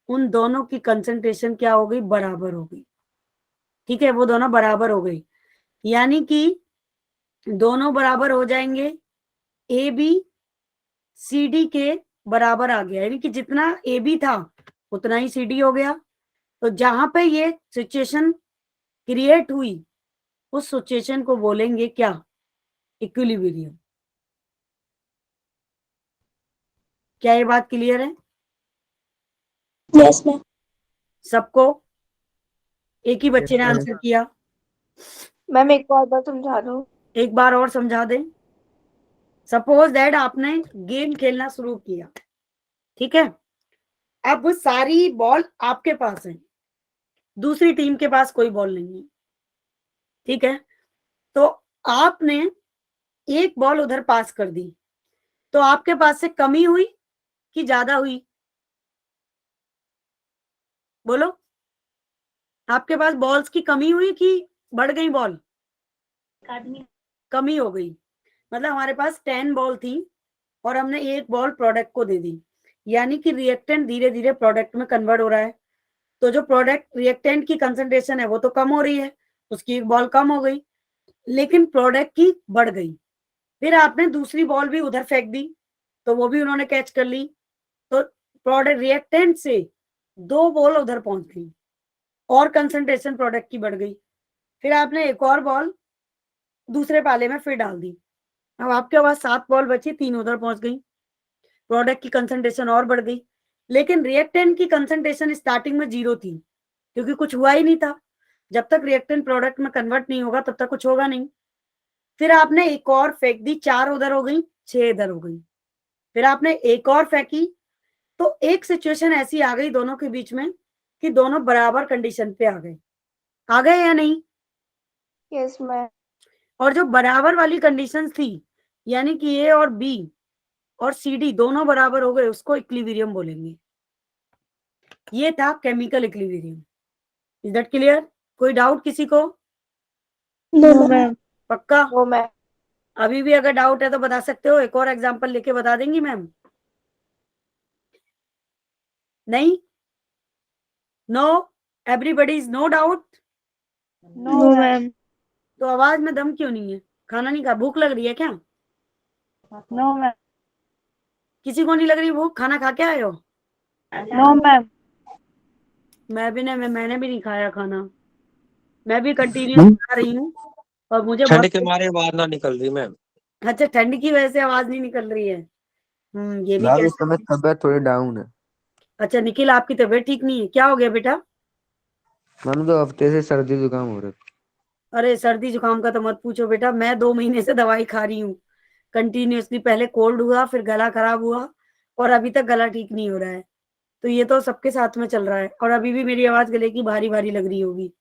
उन दोनों की कंसंट्रेशन क्या हो गई? बराबर हो गई, ठीक है, वो दोनों बराबर हो गई। यानी कि दोनों बराबर हो जाएंगे, ए बी सी डी के बराबर आ गया, यानी कि जितना ए बी था उतना ही सी डी हो गया। तो जहां पे ये सिचुएशन क्रिएट हुई, उस सिचुएशन को बोलेंगे क्या? इक्विलिब्रियम। क्या ये बात क्लियर है Yes, ma'am. सबको? एक ही बच्चे ने Yes, ma'am. आंसर किया, मैम एक बार समझा दो। एक बार और समझा दें। सपोज दैट आपने गेम खेलना शुरू किया, ठीक है, अब सारी बॉल आपके पास है, दूसरी टीम के पास कोई बॉल नहीं है, ठीक है। तो आपने एक बॉल उधर पास कर दी, तो आपके पास से कमी हुई कि ज्यादा हुई? बोलो, आपके पास बॉल्स की कमी हुई कि बढ़ गई बॉल? कमी हो गई। मतलब हमारे पास 10 बॉल थी और हमने एक बॉल प्रोडक्ट को दे दी, यानी कि रिएक्टेंट धीरे धीरे प्रोडक्ट में कन्वर्ट हो रहा है। तो जो प्रोडक्ट रिएक्टेंट की कंसंट्रेशन है वो तो कम हो रही है, उसकी एक बॉल कम हो गई, लेकिन प्रोडक्ट की बढ़ गई। फिर आपने दूसरी बॉल भी उधर फेंक दी, तो वो भी उन्होंने कैच कर ली, तो प्रोडक्ट रिएक्टेंट से 2 बॉल उधर पहुंच गई और कंसंट्रेशन प्रोडक्ट की बढ़ गई। फिर आपने एक और बॉल दूसरे पाले में फिर डाल दी, अब आपके पास 7 बॉल बची, 3 उधर पहुंच गई, प्रोडक्ट की कंसंट्रेशन और बढ़ गई। लेकिन रिएक्टेंट की कंसंट्रेशन स्टार्टिंग में 0 थी, क्योंकि कुछ हुआ ही नहीं था। जब तक रिएक्टेंट प्रोडक्ट में कन्वर्ट नहीं होगा तब तक कुछ होगा नहीं। फिर आपने एक और फेंक दी, 4 उधर हो गई, 6 इधर हो गई। फिर आपने एक और फेंकी, तो एक सिचुएशन ऐसी आ गई दोनों के बीच में कि दोनों बराबर कंडीशन पे आ गए या नहीं? Yes ma'am. और जो बराबर वाली कंडीशन थी, यानी कि ए और बी और सी डी दोनों बराबर हो गए, उसको इक्विलिब्रियम बोलेंगे। ये था chemical equilibrium. Is that clear? कोई डाउट किसी को? No ma'am. पक्का? No ma'am. अभी भी अगर डाउट है तो बता सकते हो, एक और एग्जांपल लेके बता देंगी मैम? नहीं? No? Everybody is no doubt? No ma'am. तो आवाज में दम क्यों नहीं है? खाना नहीं खा? भूख लग रही है क्या? No ma'am. किसी को नहीं लग रही भूख? खाना खा के आए हो? No ma'am. मैं भी नहीं, मैंने भी नहीं खाया खाना, मैं भी कंटिन्यू खा रही हूँ और मुझे ठंड बहुत। के मारे बाहर ना निकल रही मैम। अच्छा, ठंड की वजह से आवाज नहीं निकल रही है। ये भी मैम इस कैसे? समय तबीयत थोड़ी डाउन है। अच्छा निखिल, आपकी तबीयत ठीक नहीं है, क्या हो गया बेटा? मैम 2 हफ्ते से सर्दी जुकाम हो रहा है। अरे सर्दी जुकाम का तो मत पूछो बेटा, मैं 2 महीने से दवाई खा रही हूँ कंटिन्यूअसली। पहले कोल्ड हुआ, फिर गला खराब हुआ और अभी तक गला ठीक नहीं हो रहा है। तो ये तो सबके साथ में चल रहा है और अभी भी मेरी आवाज गले की भारी भारी लग रही होगी।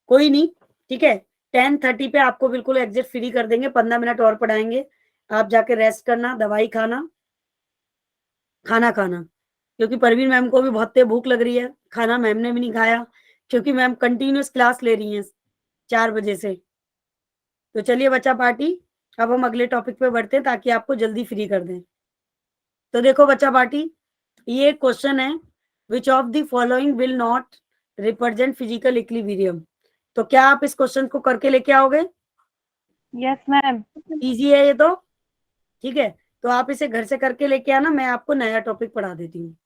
कोई नहीं, ठीक है, 10:30 पे आपको बिल्कुल एग्जिट फ्री कर देंगे, 15 मिनट और पढ़ाएंगे। आप जाके रेस्ट करना, दवाई खाना, खाना खाना, क्योंकि परवीन मैम को भी बहुत तेज भूख लग रही है। खाना मैम ने भी नहीं खाया, क्योंकि मैम कंटिन्यूअस क्लास ले रही हैं 4 बजे से। तो चलिए बच्चा पार्टी, अब हम अगले टॉपिक पे बढ़ते हैं ताकि आपको जल्दी फ्री कर दें। तो देखो बच्चा पार्टी, ये एक क्वेश्चन है, which of the following will not represent physical equilibrium. तो क्या आप इस क्वेश्चन को करके लेके आओगे? Yes ma'am. इजी है ये तो, ठीक है। तो आप इसे घर से करके लेके आना, मैं आपको नया टॉपिक पढ़ा देती हूँ।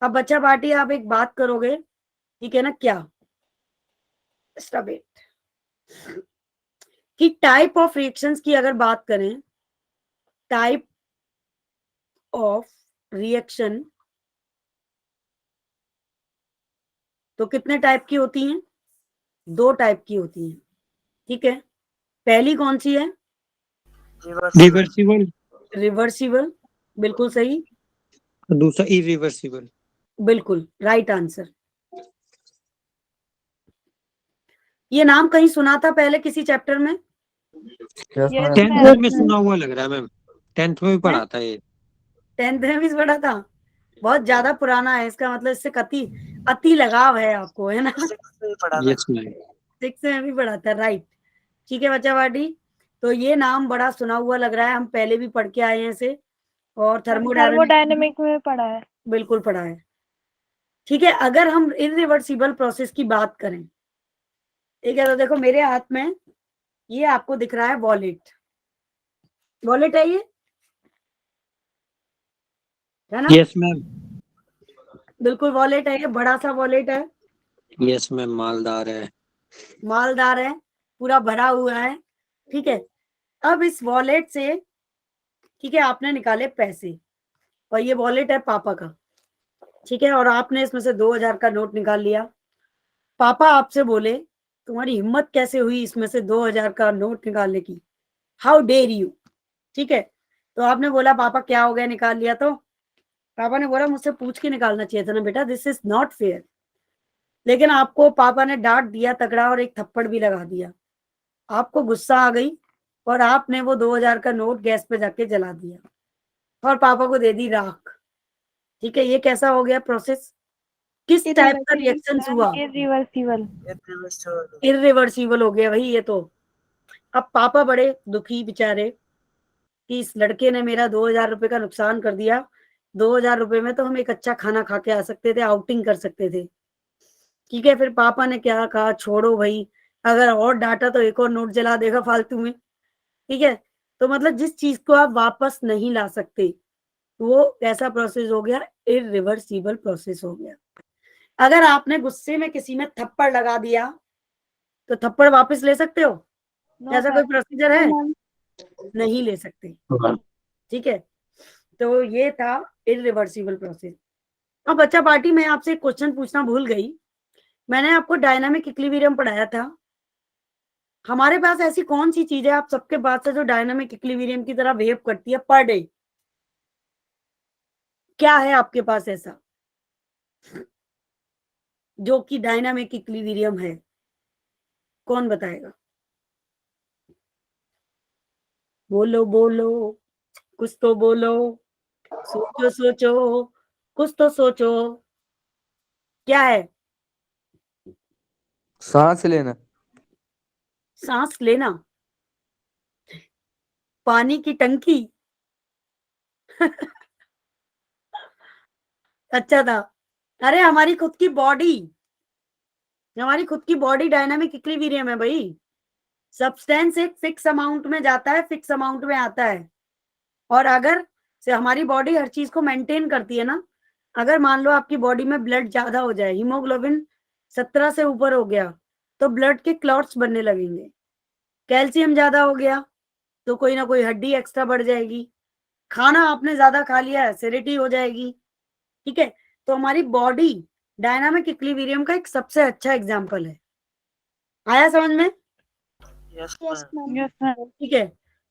अब बच्चा पार्टी आप एक बात करोगे, ठीक है ना? क्या? कि टाइप ऑफ रिएक्शंस की अगर बात करें, टाइप ऑफ रिएक्शन तो कितने टाइप की होती हैं? 2 टाइप की होती हैं, ठीक है। पहली कौन सी है? रिवर्सिबल, रिवर्सिबल, बिल्कुल सही, दूसरा इरिवर्सिबल। बिल्कुल राइट आंसर। ये नाम कहीं सुना था पहले किसी चैप्टर में? Yes yes ma'am. 10th में सुना हुआ लग रहा है मैम, 10th में भी पढ़ा था ये। 10th में भी पढ़ा था? बहुत ज्यादा पुराना है, इसका मतलब इससे अति लगाव है आपको, है ना? Yes ma'am. 6 में भी पढ़ा था, राइट। ठीक है बच्चा पार्टी, तो ये नाम बड़ा सुना हुआ लग रहा है, हम पहले भी पढ़ के आए हैं इसे, और थर्मोडायनामिक्स थर्मोडायनेमिक में पढ़ा है। बिल्कुल पढ़ा है, ठीक है। अगर हम इरिवर्सिबल प्रोसेस की बात करें, ठीक है, तो देखो मेरे हाथ में ये आपको दिख रहा है वॉलेट, वॉलेट है ये, है ना? Yes ma'am. बिल्कुल वॉलेट है, ये बड़ा सा वॉलेट है, यस मैम, मालदार है। मालदार है, पूरा भरा हुआ है, ठीक है। अब इस वॉलेट से, ठीक है, आपने निकाले पैसे और ये वॉलेट है पापा का, ठीक है, और आपने इसमें से 2000 का नोट निकाल लिया। पापा आपसे बोले, तुम्हारी हिम्मत कैसे हुई इसमें से 2000 का नोट निकालने की, हाउ डेयर यू, ठीक है। तो आपने बोला पापा क्या हो गया, निकाल लिया। तो पापा ने बोला मुझसे पूछ के निकालना चाहिए था ना बेटा, दिस इज नॉट फेयर। लेकिन आपको पापा ने डांट दिया तगड़ा और एक थप्पड़ भी लगा दिया, आपको गुस्सा आ गई, और आपने वो 2000 का नोट गैस पे जाके जला दिया और पापा को दे दी राख। ठीक है, ये कैसा हो गया प्रोसेस? किस टाइप का रिएक्शन हुआ? इरिवर्सिबल। Irreversible. इरिवर्सिबल हो गया भाई ये तो। अब पापा बड़े दुखी बेचारे कि इस लड़के ने मेरा 2000 रुपए का नुकसान कर दिया। 2000 रुपए में तो हम एक अच्छा खाना खा के आ सकते थे, आउटिंग कर सकते थे। ठीक है, फिर पापा ने क्या कहा, छोड़ो भाई, अगर और डांटा तो एक और नोट जला देगा फालतू में। ठीक है, तो मतलब जिस चीज को आप वापस नहीं ला सकते वो कैसा प्रोसेस हो गया? इरिवर्सिबल प्रोसेस हो गया। अगर आपने गुस्से में किसी में थप्पड़ लगा दिया तो थप्पड़ वापस ले सकते हो? नो ऐसा कोई प्रोसीजर है? मैम। नहीं ले सकते। ठीक है, तो ये था इरिवर्सिबल प्रोसेस। अब बच्चा पार्टी, मैं आपसे एक क्वेश्चन पूछना भूल गई। मैंने आपको डायनामिक इक्विलिब्रियम पढ़ाया था। हमारे पास ऐसी कौन सी चीज है आप सबके पास है जो डायनामिक इक्विलिब्रियम की तरह बिहेव करती है पर डे? क्या है आपके पास ऐसा जो कि डायनामिक इक्विलिब्रियम है? कौन बताएगा? बोलो बोलो, कुछ तो बोलो, सोचो सोचो, कुछ तो सोचो। क्या है? सांस लेना। सांस लेना? पानी की टंकी? अच्छा था। अरे हमारी खुद की बॉडी, हमारी खुद की बॉडी डायनामिक इक्विलिब्रियम है भाई। सब्सटेंस एक फिक्स अमाउंट में जाता है, फिक्स अमाउंट में आता है। और अगर से हमारी बॉडी हर चीज को मेंटेन करती है ना। अगर मान लो आपकी बॉडी में ब्लड ज्यादा हो जाए, हीमोग्लोबिन 17 से ऊपर हो गया तो ब्लड के क्लॉट्स बनने लगेंगे। कैल्शियम ज्यादा हो गया तो कोई ना कोई हड्डी एक्स्ट्रा बढ़ जाएगी। खाना आपने ज्यादा खा लिया, एसिडिटी हो जाएगी। ठीक है, तो हमारी बॉडी डायनामिक इक्विलिब्रियम का एक सबसे अच्छा एग्जाम्पल है। आया समझ में? Yes, Yes, ma'am. ma'am. Yes ma'am. ठीक है,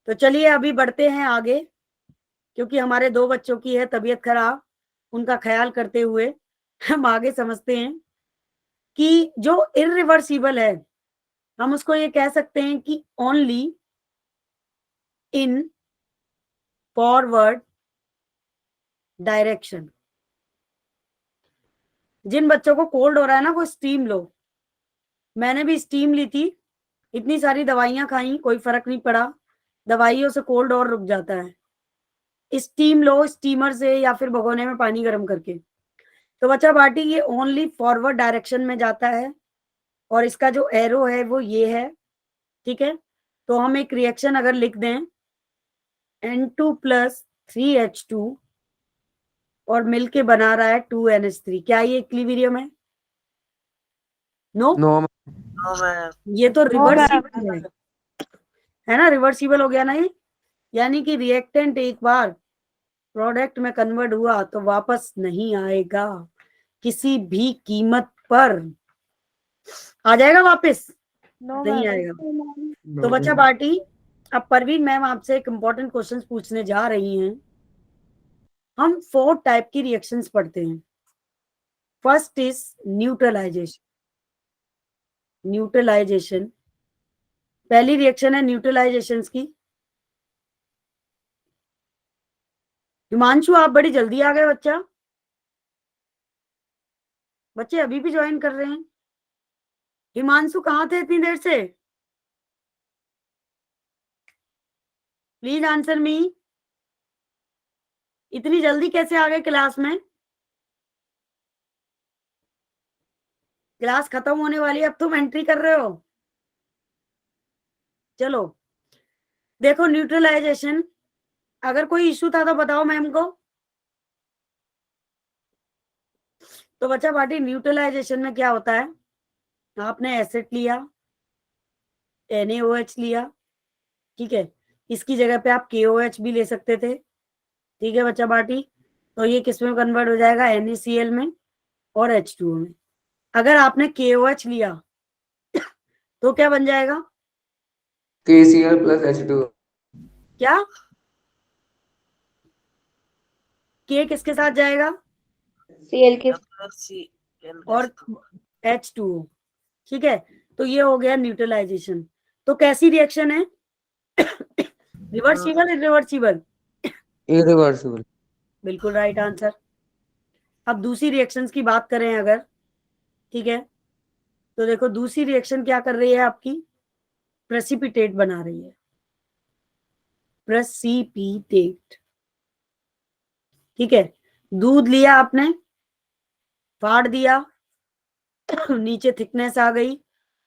तो चलिए अभी बढ़ते हैं आगे, क्योंकि हमारे 2 बच्चों की है तबीयत खराब, उनका ख्याल करते हुए हम आगे समझते हैं कि जो इरिवर्सिबल है हम उसको ये कह सकते हैं कि ओनली इन फॉरवर्ड डायरेक्शन। जिन बच्चों को कोल्ड हो रहा है ना वो स्टीम लो। मैंने भी स्टीम ली थी, इतनी सारी दवाइयां खाई, कोई फर्क नहीं पड़ा। दवाइयों से कोल्ड और रुक जाता है। स्टीम लो स्टीमर से या फिर भगोने में पानी गर्म करके। तो बच्चा बाटी ये ओनली फॉरवर्ड डायरेक्शन में जाता है और इसका जो एरो है वो ये है। ठीक है, तो हम एक रिएक्शन अगर लिख दें N2 + 3H2 और मिलके बना रहा है 2NH3, क्या ये इक्विलिब्रियम है? No, no. No, ma'am. ये तो नो रिवर्सिबल है ना, रिवर्सिबल हो गया ना ये। यानी कि रिएक्टेंट एक बार प्रोडक्ट में कन्वर्ट हुआ तो वापस नहीं आएगा किसी भी कीमत पर। आ जाएगा वापस? नो नहीं मैम। आएगा। तो बच्चा पार्टी, अब परवीन मैम आपसे एक इंपॉर्टेंट क्वेश्चन पूछने जा रही हैं। हम 4 टाइप की रिएक्शंस पढ़ते हैं। First is neutralisation. न्यूट्रलाइजेशन पहली रिएक्शन है न्यूट्रलाइजेशंस की। हिमांशु आप बड़ी जल्दी आ गए बच्चा। बच्चे अभी भी ज्वाइन कर रहे हैं। हिमांशु कहाँ थे इतनी देर से? Please answer me. इतनी जल्दी कैसे आ गए क्लास में? क्लास खत्म होने वाली है, अब तुम एंट्री कर रहे हो। चलो देखो, न्यूट्रलाइजेशन अगर कोई इशू था तो बताओ मैम को। तो बच्चा पार्टी न्यूट्रलाइजेशन में क्या होता है? आपने एसिड लिया, NaOH लिया। ठीक है, इसकी जगह पे आप KOH भी ले सकते थे। ठीक है बच्चा पार्टी, तो ये किस में कन्वर्ट हो जाएगा? NaCl में और H2O में। अगर आपने KOH लिया तो क्या बन जाएगा? KCl + H2O। क्या K किसके साथ जाएगा? Cl के Cl और H2O। ठीक है, तो ये हो गया न्यूट्रलाइजेशन। तो कैसी रिएक्शन है? Reversible irreversible? इरिवर्सिबल। बिल्कुल राइट आंसर। अब दूसरी रिएक्शंस की बात करें अगर, ठीक है, तो देखो दूसरी रिएक्शन क्या कर रही है आपकी, प्रेसिपिटेट बना रही है, प्रेसिपिटेट। ठीक है, दूध लिया आपने, फाड़ दिया, नीचे थिकनेस आ गई,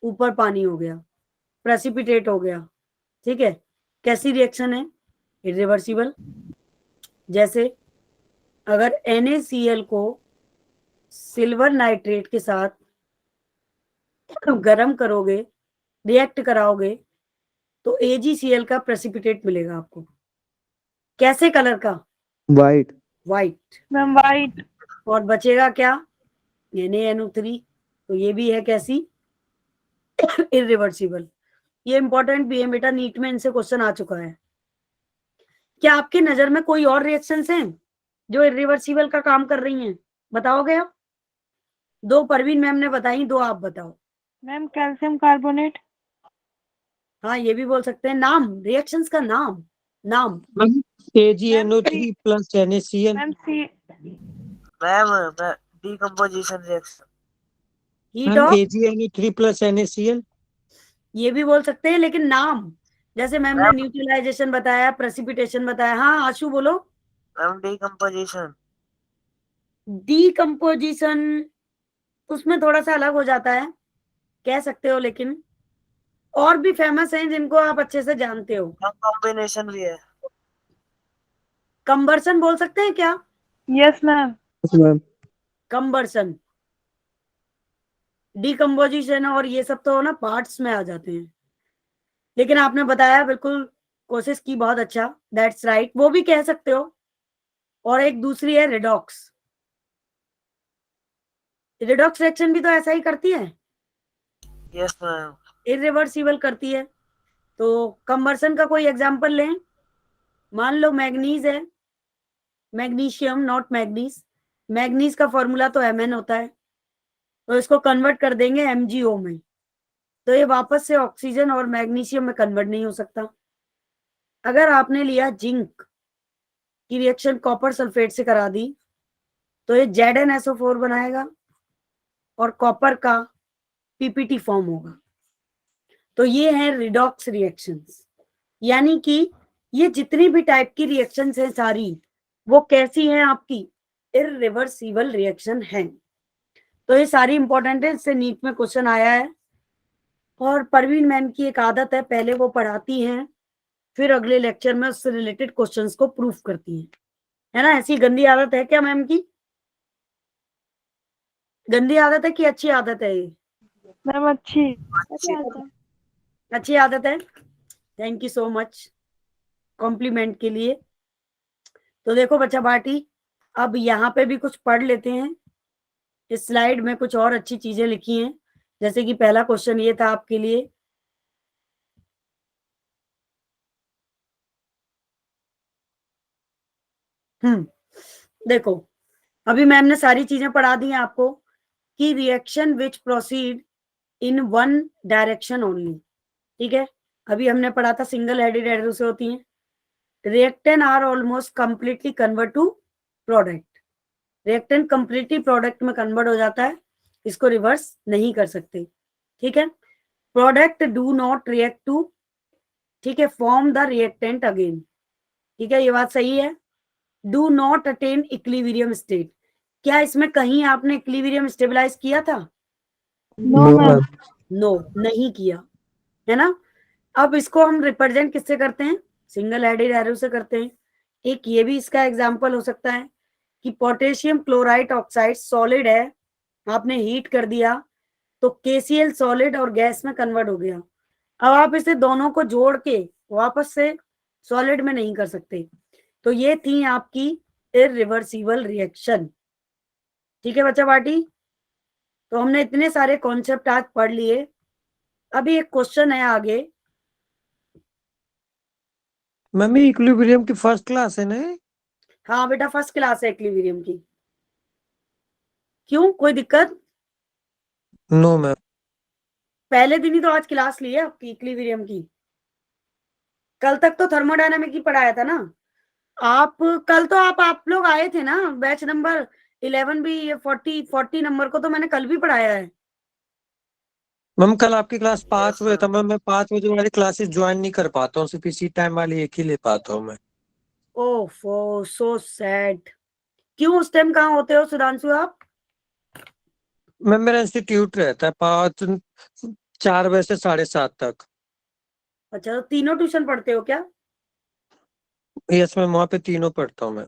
ऊपर पानी हो गया, प्रेसिपिटेट हो गया। ठीक है, कैसी रिएक्शन है, इरिवर्सिबल। जैसे अगर NaCl को सिल्वर नाइट्रेट के साथ गर्म करोगे, रिएक्ट कराओगे, तो AgCl का प्रेसिपिटेट मिलेगा आपको। कैसे कलर का, वाइट। व्हाइट। Ma'am white. और बचेगा क्या, NaNO3, तो ये भी है कैसी, इरिवर्सिबल। ये इंपॉर्टेंट भी है बेटा, नीट में इनसे क्वेश्चन आ चुका है। क्या आपके नजर में कोई और रिएक्शंस हैं जो इरिवर्सिबल का काम कर रही हैं, बताओगे आप? दो परवीन मैम ने बताई, दो आप बताओ। Ma'am calcium carbonate. हाँ ये भी बोल सकते हैं, नाम रिएक्शंस का नाम, नाम। Ma'am AgNO3 plus NaCl। Ma'am C. Ma'am decomposition reaction. Heat ma'am off, AgNO3 plus NaCl। ये भी बोल सकते हैं, लेकिन नाम, जैसे मैम ने न्यूट्रलाइजेशन बताया, प्रेसिपिटेशन बताया। हाँ आशु बोलो। Ma'am decomposition. डीकम्पोजिशन उसमें थोड़ा सा अलग हो जाता है, कह सकते हो, लेकिन और भी फेमस हैं जिनको आप अच्छे से जानते हो। मैम कॉम्बिनेशन भी है। कंबर्सन बोल सकते हैं क्या, यस मैम। मैम। कंबर्सन, डीकम्पोजिशन और ये सब तो ना पार्ट्स में आ जाते हैं, लेकिन आपने बताया बिल्कुल, कोशिश की बहुत अच्छा, दैट्स राइट, वो भी कह सकते हो। और एक दूसरी है रिडॉक्स, रिडॉक्स रिएक्शन भी तो ऐसा ही करती है, यस मैम। इरिवर्सिबल करती है। तो कंबर्सन का कोई एग्जांपल लें, मान लो मैग्नीज है, मैग्नीशियम नॉट मैग्नीज, मैग्नीज का फॉर्मूला तो Mn होता है, तो इसको कन्वर्ट कर देंगे MgO में, तो ये वापस से ऑक्सीजन और मैग्नीशियम में कन्वर्ट नहीं हो सकता। अगर आपने लिया जिंक की रिएक्शन कॉपर सल्फेट से करा दी, तो ये ZnSO4 बनाएगा और कॉपर का PPT फॉर्म होगा। तो ये है रिडॉक्स रिएक्शंस, यानी कि ये जितनी भी टाइप की रिएक्शंस हैं सारी, वो कैसी हैं आपकी, इरिवर्सिबल रिएक्शन है। तो ये सारी इंपॉर्टेंट है, इससे नीट में क्वेश्चन आया है। और परवीन मैम की एक आदत है, पहले वो पढ़ाती हैं, फिर अगले लेक्चर में उससे रिलेटेड क्वेश्चंस को प्रूफ करती हैं, है ना? ऐसी गंदी आदत है क्या मैम की? गंदी आदत है कि अच्छी आदत है ये? मैम अच्छी। अच्छी आदत है। Thank you so much compliment के लिए। तो देखो बच्चा बाटी, अब यहाँ पे भी कुछ पढ़ लेते हैं। इस स्लाइड में कुछ और अच्छी चीजें लिखी हैं, जैसे कि पहला क्वेश्चन ये था आपके लिए, देखो अभी मैम ने सारी चीजें पढ़ा दी हैं आपको कि reaction which proceed in one direction only. ठीक है, अभी हमने पढ़ा था सिंगल हेडेड एरो से होती हैं। Reactant are almost completely convert to product, reactant completely product में कन्वर्ट हो जाता है, इसको रिवर्स नहीं कर सकते। ठीक है, product do not react to, ठीक है, फॉर्म द रिएक्टेंट अगेन। ठीक है, ये बात सही है। Do not attain equilibrium state, क्या इसमें कहीं आपने इक्विलिब्रियम स्टेबलाइज किया था? No ma'am. नो, नहीं किया, है ना? अब इसको हम रिप्रेजेंट किससे करते हैं, सिंगल हेडेड एरो से करते हैं। एक ये भी इसका एग्जांपल हो सकता है कि पोटेशियम क्लोराइड ऑक्साइड सॉलिड है, आपने हीट कर दिया तो KCl सॉलिड और गैस में कन्वर्ट हो गया। अब आप इसे दोनों को जोड़ के वापस से सॉलिड में नहीं कर सकते, तो ये थी आपकी इरिवर्सिबल रिएक्शन। ठीक है बच्चा पार्टी, तो हमने इतने सारे कॉन्सेप्ट आज पढ़ लिए। अभी एक क्वेश्चन है आगे। मम्मी इक्विलिब्रियम की फर्स्ट क्लास है ना? हाँ बेटा फर्स्ट क्लास है इक्विलिब्रियम की। क्यों, कोई दिक्कत? No ma'am. पहले दिन ही तो आज क्लास ली है आपकी इक्विलिब्रियम की, कल तक तो थर्मोडायनामिक ही पढ़ाया था ना आप। कल तो आप लोग आए थे ना, बैच नंबर 11 भी, ये 40 नंबर को तो मैंने कल भी पढ़ाया है। मैम कल आपकी क्लास 5 Yes, बजे था ma'am. मैम, मैं 5 बजे वाली क्लासेस ज्वाइन नहीं कर पाता हूँ, सिर्फ इसी टाइम वाली एक ही ले पाता हूँ मैं। ओफो, सो सैड। क्यों उस टाइम कहाँ होते हो सुधांशु आप? मैम मेरा इंस्टीट्यूट रहता है 4 बजे से 7:30 तक। अच्छा, तो तीनों ट्यूशन पढ़ते हो क्या? यस मैम, वहाँ पे तीनों पढ़ता हूँ मैं।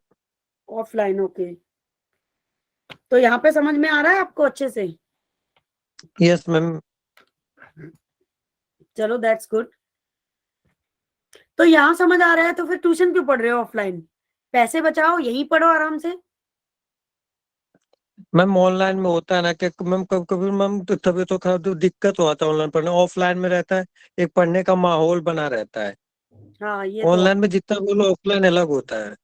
Offline, okay. तो यहाँ पे समझ में आ रहा है आपको अच्छे से? Yes ma'am. चलो दैट्स गुड। तो यहाँ समझ आ रहा है तो फिर ट्यूशन क्यों पढ़ रहे हो ऑफलाइन? पैसे बचाओ, यहीं पढ़ो आराम से। मैम ऑनलाइन में होता है ना कि मैम कभी कभी मैम तो तबीयत तो खराब, तो दिक्कत हो आता है ऑनलाइन पढ़ने। ऑफलाइन में रहता है, एक पढ़ने का माहौल बना रहता है। हाँ, ये तो ऑनलाइन में जितना बोलो ऑफलाइन अलग होता है।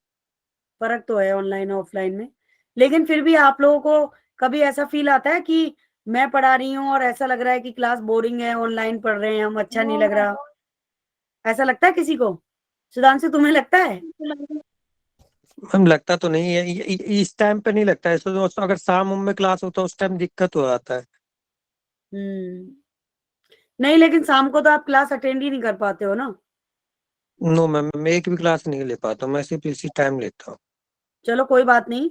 फर्क तो है ऑनलाइन ऑफलाइन में। लेकिन फिर भी आप लोगों को कभी ऐसा फील आता है कि मैं पढ़ा रही हूँ और ऐसा लग रहा है कि क्लास बोरिंग है, ऑनलाइन पढ़ रहे हैं हम, अच्छा नहीं लग रहा, ऐसा लगता है किसी को? सुधांशु, तुम्हें लगता है? मैम लगता तो नहीं है, इस टाइम पे नहीं लगता है। तो अगर शाम में क्लास होता है उस टाइम दिक्कत हो जाता है। हम्म। नहीं, लेकिन शाम को तो आप क्लास अटेंड ही नहीं कर पाते हो ना। नो मैम, मैं एक भी क्लास नहीं ले पाता हूँ, मैं सिर्फ इसी टाइम लेता हूँ। चलो कोई बात नहीं।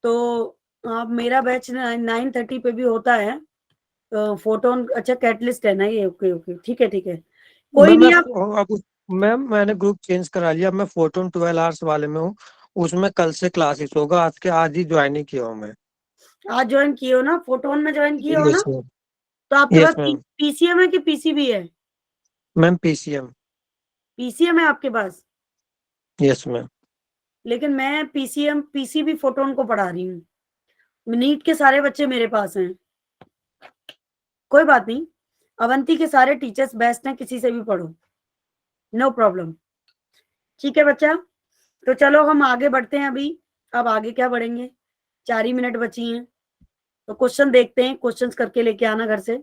तो आप, मेरा बैच 9:30 पे भी होता है। तो फोटोन, अच्छा कैटलिस्ट है ना ये, ओके ओके, ठीक है ठीक है, कोई मैम नहीं आप। अब मैम मैंने ग्रुप चेंज करा लिया, मैं फोटोन 12 आवर्स वाले में हूँ। उसमें कल से क्लासेस होगा, आज ही ज्वाइन ही किया हूँ मैं। आज ज्वाइन किए हो ना, फोटोन में ज्वाइन किए हो यस ना? मैम। तो आपके पास यस मैम। पीसीएम है कि पीसीबी है? Ma'am PCM. पीसीएम है आपके पास? Yes ma'am. लेकिन मैं पीसीएम पीसीबी फोटोन को पढ़ा रही हूँ। नीट के सारे बच्चे मेरे पास हैं। कोई बात नहीं, अवंती के सारे टीचर्स बेस्ट हैं, किसी से भी पढ़ो, नो प्रॉब्लम। ठीक है बच्चा, तो चलो हम आगे बढ़ते हैं अभी। अब आगे क्या बढ़ेंगे, 4 ही मिनट बची हैं। तो क्वेश्चन देखते हैं, क्वेश्चंस करके लेके आना घर से।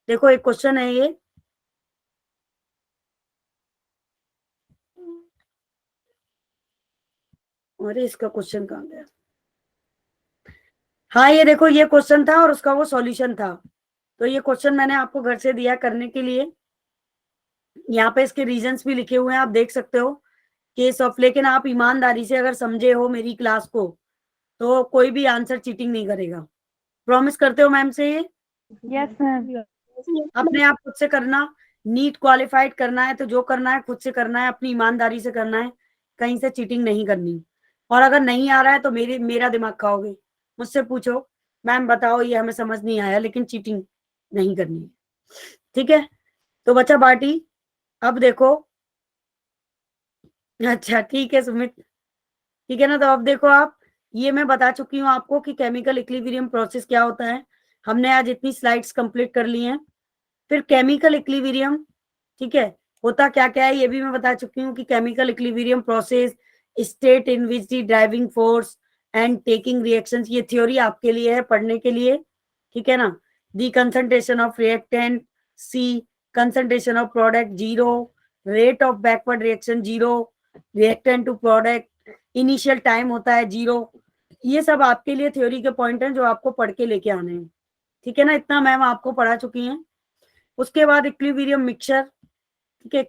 देखो एक क्वेश्चन है ये, अरे इसका क्वेश्चन कहाँ गया? हाँ ये देखो, ये क्वेश्चन था और उसका वो सॉल्यूशन था। तो ये क्वेश्चन मैंने आपको घर से दिया करने के लिए। यहाँ पे इसके रीजंस भी लिखे हुए हैं, आप देख सकते हो। केस ऑफ, लेकिन आप ईमानदारी से अगर समझे हो मेरी क्लास को तो कोई भी आंसर चीटिंग नहीं करेगा। प्रॉमिस करते हो मैम से ये? Yes ma'am. अपने आप खुद से करना। नीट क्वालिफाइड करना है तो जो करना है खुद से करना है, अपनी ईमानदारी से करना है, कहीं से चीटिंग नहीं करनी। और अगर नहीं आ रहा है तो मेरा दिमाग खाओगे, मुझसे पूछो मैम बताओ ये हमें समझ नहीं आया, लेकिन चीटिंग नहीं करनी है, ठीक है? तो बच्चा बाटी, अब देखो। अच्छा ठीक है सुमित, ठीक है ना? तो अब देखो आप, ये मैं बता चुकी हूँ आपको कि केमिकल इक्विलिब्रियम प्रोसेस क्या होता है। हमने आज इतनी स्लाइड्स कंप्लीट कर ली हैं। फिर केमिकल इक्विलिब्रियम, ठीक है, होता क्या क्या है ये भी मैं बता चुकी हूँ कि chemical equilibrium process, state in which the driving force and taking reactions, ये थ्योरी आपके लिए है पढ़ने के लिए, ठीक है ना? The concentration of reactant C, concentration of product zero, rate of backward reaction zero, reactant to product initial time होता है जीरो। ये सब आपके लिए थ्योरी के पॉइंट हैं जो आपको पढ़ के लेके आने हैं, ठीक है ना? इतना मैम आपको पढ़ा चुकी हैं। उसके बाद इक्विलिब्रियम मिक्सचर, ठीक है,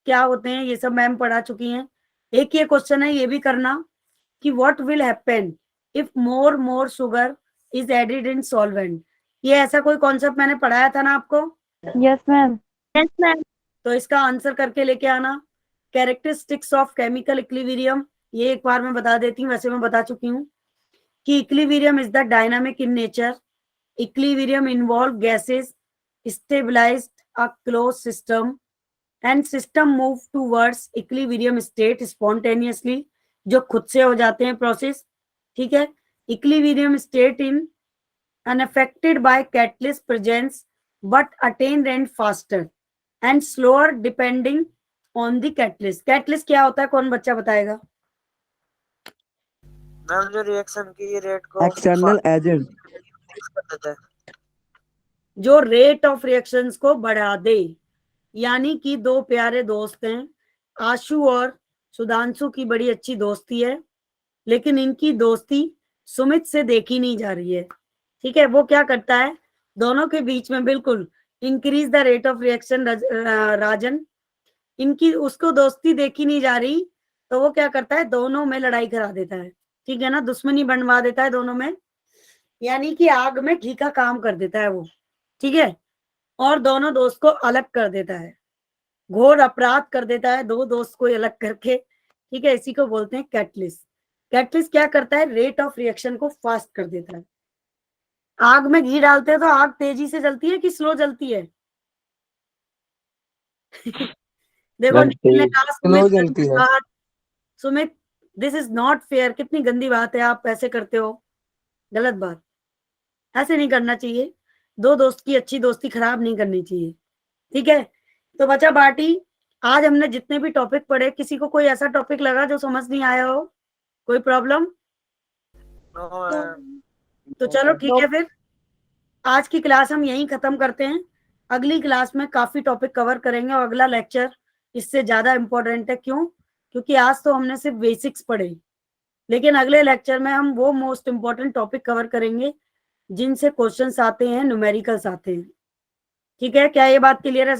क्या होते हैं ये सब मैम पढ़ा चुकी हैं। एक ये क्वेश्चन है, ये भी करना कि what will happen if more sugar is added in solvent. ये ऐसा कोई कॉन्सेप्ट मैंने पढ़ाया था ना आपको? Yes ma'am. Yes ma'am. तो इसका आंसर करके लेके आना। कैरेक्टरिस्टिक्स ऑफ केमिकल इक्विलिब्रियम, ये एक बार मैं बता देती हूँ, वैसे मैं बता चुकी हूँ कि equilibrium is the dynamic in nature, equilibrium involve gases stabilised a close system and system move towards equilibrium state spontaneously, जो खुद से हो जाते हैं प्रोसेस, ठीक है? Equilibrium state in unaffected by catalyst presence but attained and faster and slower depending on the catalyst। catalyst क्या होता है, कौन बच्चा बताएगा? मैम जो रिएक्शन की रेट को एक्सटर्नल एजेंट। फिक्स कर देता है। जो रेट ऑफ रिएक्शंस को बढ़ा दे। यानी कि दो प्यारे दोस्त हैं, आशु और सुधांशु की बड़ी अच्छी दोस्ती है, लेकिन इनकी दोस्ती सुमित से देखी नहीं जा रही है। ठीक है, वो क्या करता है, दोनों के बीच में बिल्कुल increase the rate of reaction. Rajan, इनकी उसको दोस्ती देखी नहीं जा रही, तो वो क्या करता है, दोनों में लड़ाई करा देता है। ठीक है ना, दुश्मनी बनवा देता है दोनों में, यानी कि आग में घी का काम कर देता है वो। ठीक है, और दोनों दोस्त को अलग कर देता है, घोर अपराध कर देता है दो दोस्त को अलग करके। ठीक है, इसी को बोलते हैं कैटलिस्ट। कैटलिस्ट क्या करता है, रेट ऑफ रिएक्शन को फास्ट कर देता है। आग में घी डालते हैं तो आग तेजी से जलती है कि स्लो जलती है? देखो निखिल ने कहा स्लो जलती है। Sumit, this is not fair, कितनी गंदी बात है, आप ऐसे करते हो, गलत बात, ऐसे नहीं करना चाहिए, दो दोस्त की अच्छी दोस्ती खराब नहीं करनी चाहिए। ठीक है, तो बचा बाटी, आज हमने जितने भी टॉपिक पढ़े, किसी को कोई ऐसा टॉपिक लगा जो समझ नहीं आया हो, कोई प्रॉब्लम? तो चलो ठीक है, फिर आज की क्लास हम यहीं खत्म करते हैं। अगली क्लास में काफी टॉपिक कवर करेंगे और अगला लेक्चर इससे ज्यादा इंपॉर्टेंट है। क्यों? क्योंकि आज तो हमने सिर्फ बेसिक्स पढ़े, लेकिन अगले लेक्चर में हम वो मोस्ट इंपॉर्टेंट टॉपिक कवर करेंगे जिनसे क्वेश्चंस आते हैं, न्यूमेरिकल्स आते हैं। ठीक है, क्या ये बात क्लियर है?